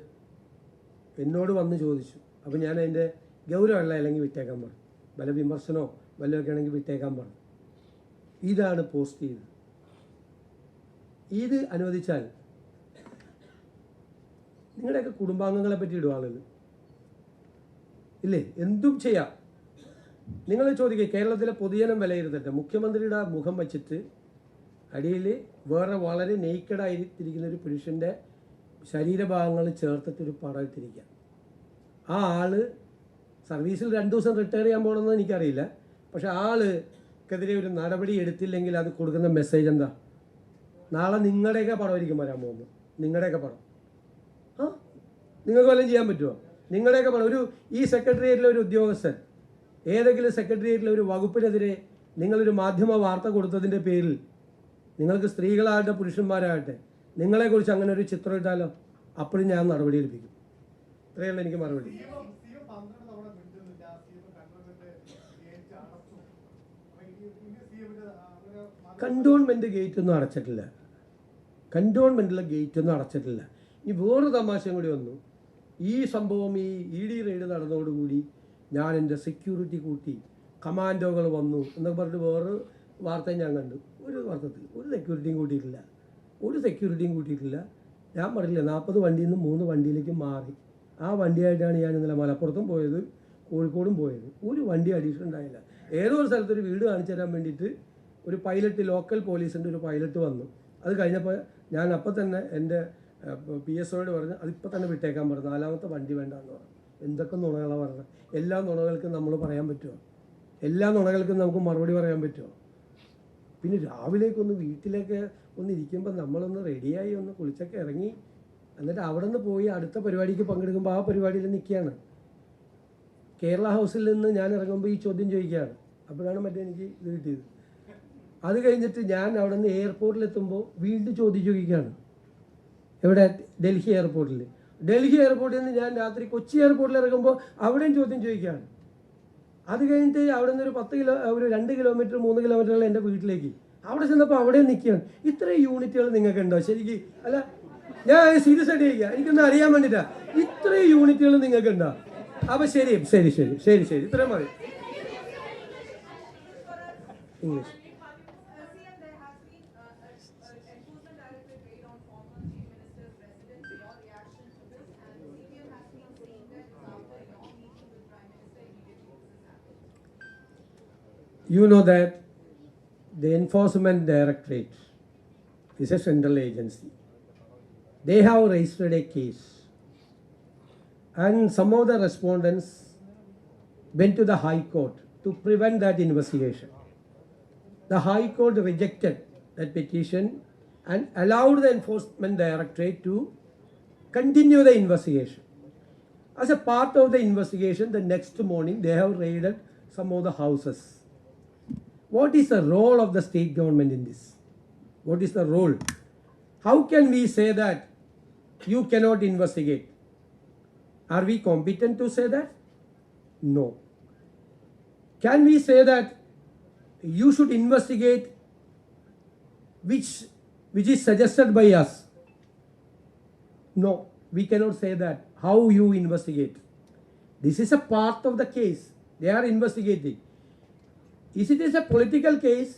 A: എന്നോട് വന്ന് ചോദിച്ചു. അപ്പോൾ ഞാൻ അതിൻ്റെ ഗൗരവമല്ല, അല്ലെങ്കിൽ വിട്ടേക്കാൻ പറഞ്ഞു. വല്ല വിമർശനമോ വല്ലതൊക്കെ ആണെങ്കിൽ വിട്ടേക്കാൻ പറഞ്ഞു. ഇതാണ് പോസ്റ്റ് ചെയ്തത്. ഇത് അനുവദിച്ചാൽ നിങ്ങളുടെയൊക്കെ കുടുംബാംഗങ്ങളെ പറ്റി ഇടും ആളുകൾ ഇല്ലേ? എന്തും ചെയ്യാം. നിങ്ങൾ ചോദിക്കുക, കേരളത്തിലെ പൊതുജനം വിലയിരുത്തട്ടെ. മുഖ്യമന്ത്രിയുടെ മുഖം വച്ചിട്ട് അടിയിൽ വേറെ വളരെ നെയ്ക്കഡായിരിക്കുന്ന ഒരു പുരുഷൻ്റെ ശരീരഭാഗങ്ങൾ ചേർത്തിട്ടൊരു പടം ഇട്ടിരിക്കുക. ആ ആള് സർവീസിൽ 2 ദിവസം റിട്ടയർ ചെയ്യാൻ പോകണമെന്ന് എനിക്കറിയില്ല. പക്ഷെ ആൾക്കെതിരെ ഒരു നടപടി എടുത്തില്ലെങ്കിൽ അത് കൊടുക്കുന്ന മെസ്സേജ് എന്താ? നാളെ നിങ്ങളുടെയൊക്കെ പടമായിരിക്കും വരാൻ പോകുന്നത്. നിങ്ങളുടെയൊക്കെ പടം നിങ്ങൾക്ക് വല്ലതും ചെയ്യാൻ പറ്റുമോ? നിങ്ങളുടെയൊക്കെ പടം ഈ സെക്രട്ടേറിയറ്റിലെ ഒരു ഉദ്യോഗസ്ഥൻ ഏതെങ്കിലും സെക്രട്ടേറിയറ്റിലെ ഒരു വകുപ്പിനെതിരെ നിങ്ങളൊരു മാധ്യമ വാർത്ത കൊടുത്തതിൻ്റെ പേരിൽ നിങ്ങൾക്ക് സ്ത്രീകളാകട്ടെ പുരുഷന്മാരാകട്ടെ നിങ്ങളെക്കുറിച്ച് അങ്ങനെ ഒരു ചിത്രം ഇട്ടാലോ? അപ്പോഴും ഞാൻ നടപടി എടുപ്പിക്കും. ഇത്രയുള്ള എനിക്ക് മറുപടി. കണ്ടോൺമെൻറ് ഗേറ്റൊന്നും അടച്ചിട്ടില്ല. കണ്ടോൺമെൻറ്റിലെ ഗേറ്റൊന്നും അടച്ചിട്ടില്ല. ഇനി വേറൊരു തമാശയും കൂടി വന്നു. ഈ സംഭവം ഈ ED റെയ്ഡ് നടന്നതോടുകൂടി ഞാൻ എൻ്റെ സെക്യൂരിറ്റി കൂട്ടി, കമാൻഡോകൾ വന്നു എന്നൊക്കെ പറഞ്ഞിട്ട് വേറൊരു വാർത്തയും ഞാൻ കണ്ടു. ഒരു വാർത്തത്തിൽ ഒരു സെക്യൂരിറ്റിയും കൂട്ടിയിട്ടില്ല. ഞാൻ പറഞ്ഞില്ല, 40 വണ്ടിയിൽ നിന്ന് 3 വണ്ടിയിലേക്ക് മാറി. ആ വണ്ടിയായിട്ടാണ് ഞാൻ ഇന്നലെ മലപ്പുറത്തും പോയത്, കോഴിക്കോടും പോയത്. ഒരു വണ്ടി അഡീഷൻ ഉണ്ടായില്ല. ഏതോ ഒരു സ്ഥലത്തൊരു വീട് കാണിച്ചു തരാൻ വേണ്ടിയിട്ട് ഒരു പൈലറ്റ്, ലോക്കൽ പോലീസിൻ്റെ ഒരു പൈലറ്റ് വന്നു. അത് കഴിഞ്ഞപ്പോൾ ഞാൻ അപ്പം തന്നെ എൻ്റെ PSOയോട് പറഞ്ഞ് അതിപ്പോൾ തന്നെ വിട്ടേക്കാൻ പറഞ്ഞു. 4ാമത്തെ വണ്ടി വേണ്ടെന്ന് പറഞ്ഞു. എന്തൊക്കെ നുണകളാണ് പറഞ്ഞത്? എല്ലാ നുണകൾക്കും നമ്മൾ പറയാൻ പറ്റുമോ? എല്ലാ നുണകൾക്കും നമുക്ക് മറുപടി പറയാൻ പറ്റുമോ? പിന്നെ രാവിലേക്കൊന്ന് വീട്ടിലേക്ക് ഒന്ന് ഇരിക്കുമ്പോൾ നമ്മളൊന്ന് റെഡിയായി ഒന്ന് കുളിച്ചൊക്കെ ഇറങ്ങി എന്നിട്ട് അവിടെ നിന്ന് പോയി അടുത്ത പരിപാടിക്ക് പങ്കെടുക്കുമ്പോൾ ആ പരിപാടിയിൽ നിൽക്കുകയാണ്. കേരള ഹൗസിൽ നിന്ന് ഞാൻ ഇറങ്ങുമ്പോൾ ഈ ചോദ്യം ചോദിക്കുകയാണ്. അപ്പോഴാണ് എനിക്ക് ഇത് കിട്ടിയത്. അത് കഴിഞ്ഞിട്ട് ഞാൻ അവിടെ നിന്ന് എയർപോർട്ടിലെത്തുമ്പോൾ വീണ്ടും ചോദ്യം ചോദിക്കുകയാണ്. എവിടെ? ഡൽഹി എയർപോർട്ടിൽ നിന്ന് ഞാൻ രാത്രി കൊച്ചി എയർപോർട്ടിൽ ഇറങ്ങുമ്പോൾ അവിടെയും ചോദ്യം ചോദിക്കുകയാണ്. അത് കഴിഞ്ഞിട്ട് അവിടെ നിന്ന് ഒരു 2 കിലോമീറ്റർ 3 കിലോമീറ്ററുള്ള എൻ്റെ വീട്ടിലേക്ക് അവിടെ ചെന്നപ്പോൾ അവിടെ നിൽക്കുകയാണ്. ഇത്രയും യൂണിറ്റുകൾ നിങ്ങൾക്ക് ഉണ്ടോ ശരിക്കും? അല്ല, ഞാൻ സീരിയസ് ആയിട്ട് ചോദിക്കുക, എനിക്കൊന്ന് അറിയാൻ വേണ്ടിയിട്ടാ. ഇത്രയും യൂണിറ്റുകൾ നിങ്ങൾക്ക് ഉണ്ടോ? അപ്പോൾ ശരി ശരി ശരി ശരി ശരി ഇത്രയും മതി. English. You know that the Enforcement Directorate is a central agency. They have registered a case, and some of the respondents went to the High Court to prevent that investigation. The High Court rejected that petition and allowed the Enforcement Directorate to continue the investigation. As a part of the investigation, the next morning they have raided some of the houses. What is the role of the state government in this? What is the role? How can we say that you cannot investigate? Are we competent to say that? No. Can we say that you should investigate which is suggested by us? No, we cannot say that. How you investigate? This is a part of the case. They are investigating. If it is a political case,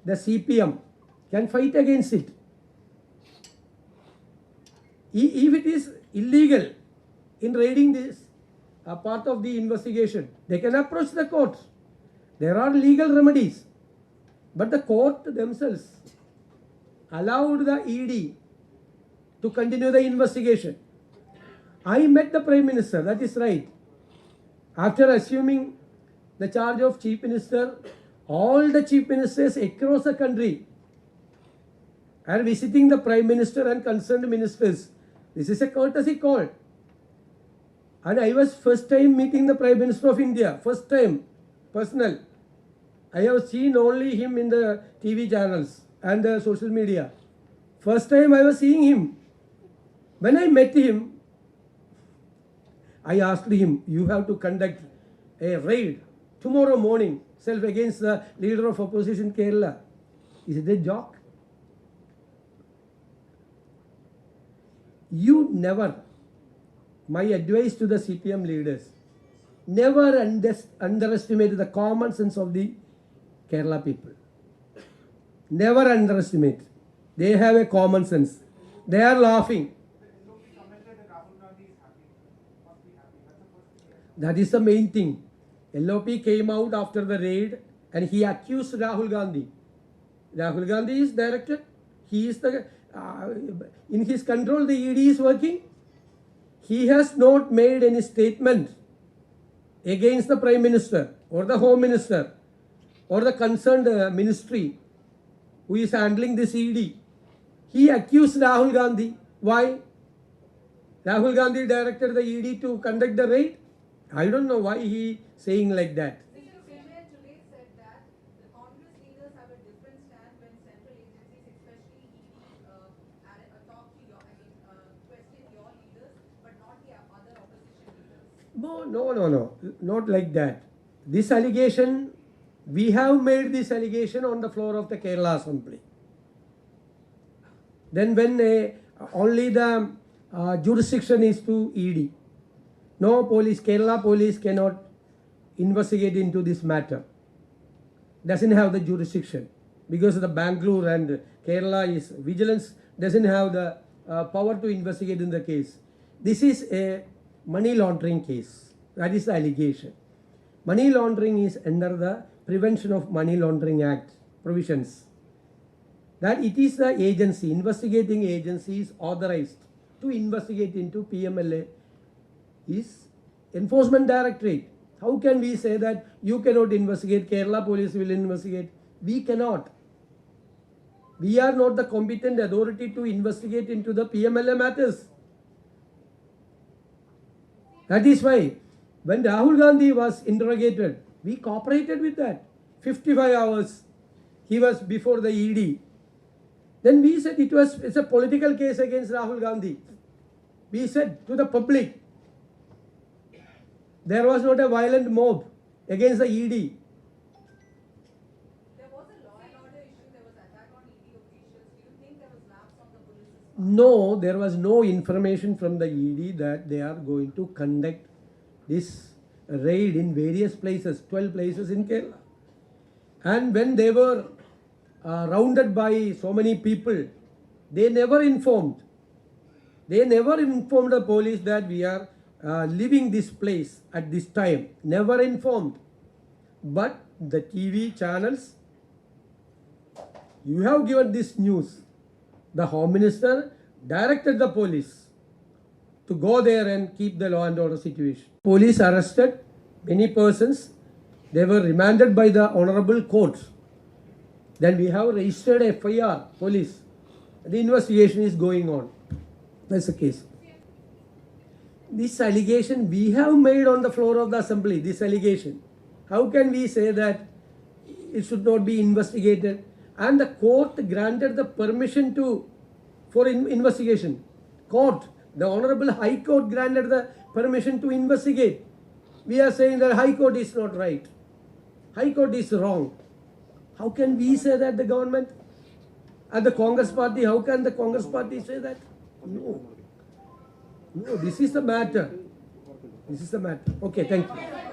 A: the CPM can fight against it. If it is illegal in raiding this part of the investigation, they can approach the court. There are legal remedies. But the court themselves allowed the ED to continue the investigation. I met the Prime Minister, that is right. After assuming the charge of Chief Minister, all the Chief Ministers across the country are visiting the Prime Minister and concerned ministers. This is a courtesy call. And I was first time meeting the Prime Minister of India, first time, personal. I have seen only him in the TV channels and the social media. First time I was seeing him. When I met him, I asked him, you have to conduct a raid tomorrow morning, self against the leader of opposition Kerala. Is it a joke? You never, my advice to the CPM leaders, never underestimate the common sense of the Kerala people. Never underestimate. They have a common sense. They are laughing. That is the main thing. LOP came out after the raid and he accused Rahul Gandhi. Rahul Gandhi is directed. He is the, in his control the ED is working. He has not made any statement against the Prime Minister or the Home Minister or the concerned ministry who is handling this ED. He accused Rahul Gandhi. Why? Rahul Gandhi directed the ED to conduct the raid. I don't know why he saying like that.
D: Mr. Premier today said that the Congress leaders have a different stand when central agencies, especially ED, talk to your, question your leaders, but not the other opposition leaders.
A: No, not like that. This allegation, we have made this allegation on the floor of the Kerala Assembly. Then when only the jurisdiction is to ED. No police, Kerala police cannot investigate into this matter. Doesn't have the jurisdiction because the Bangalore and Kerala is vigilance doesn't have the power to investigate in the case. This is a money laundering case. That is the allegation. Money laundering is under the Prevention of Money Laundering Act provisions. That it is the agency, investigating agency is authorized to investigate into PMLA is Enforcement Directorate. How can we say that you cannot investigate, Kerala police will investigate? We cannot. We are not the competent authority to investigate into the PMLA matters. That is why when Rahul Gandhi was interrogated, we cooperated with that. 55 hours he was before the ED. Then we said it's a political case against Rahul Gandhi. We said to the public, there was not a violent mob against the ED.
D: There was a law and order issue
A: No, there was no information from the ED that they are going to conduct this raid in various places, 12 places in Kerala. And when they were rounded by so many people, they never informed. They never informed the police that we are leaving this place at this time. Never informed. But the TV channels, you have given this news. The Home Minister directed the police to go there and keep the law and order situation. Police arrested many persons. They were remanded by the honorable court. Then we have registered a FIR, police. The investigation is going on. That's the case. This allegation we have made on the floor of the assembly, this allegation. How can we say that it should not be investigated? And the court granted the permission for investigation. Court, the Honorable High Court granted the permission to investigate. We are saying that High Court is not right. High Court is wrong. How can we say that, the government? And the Congress party, how can the Congress party say that? No. No, this is the matter. This is the matter. Okay, thank you.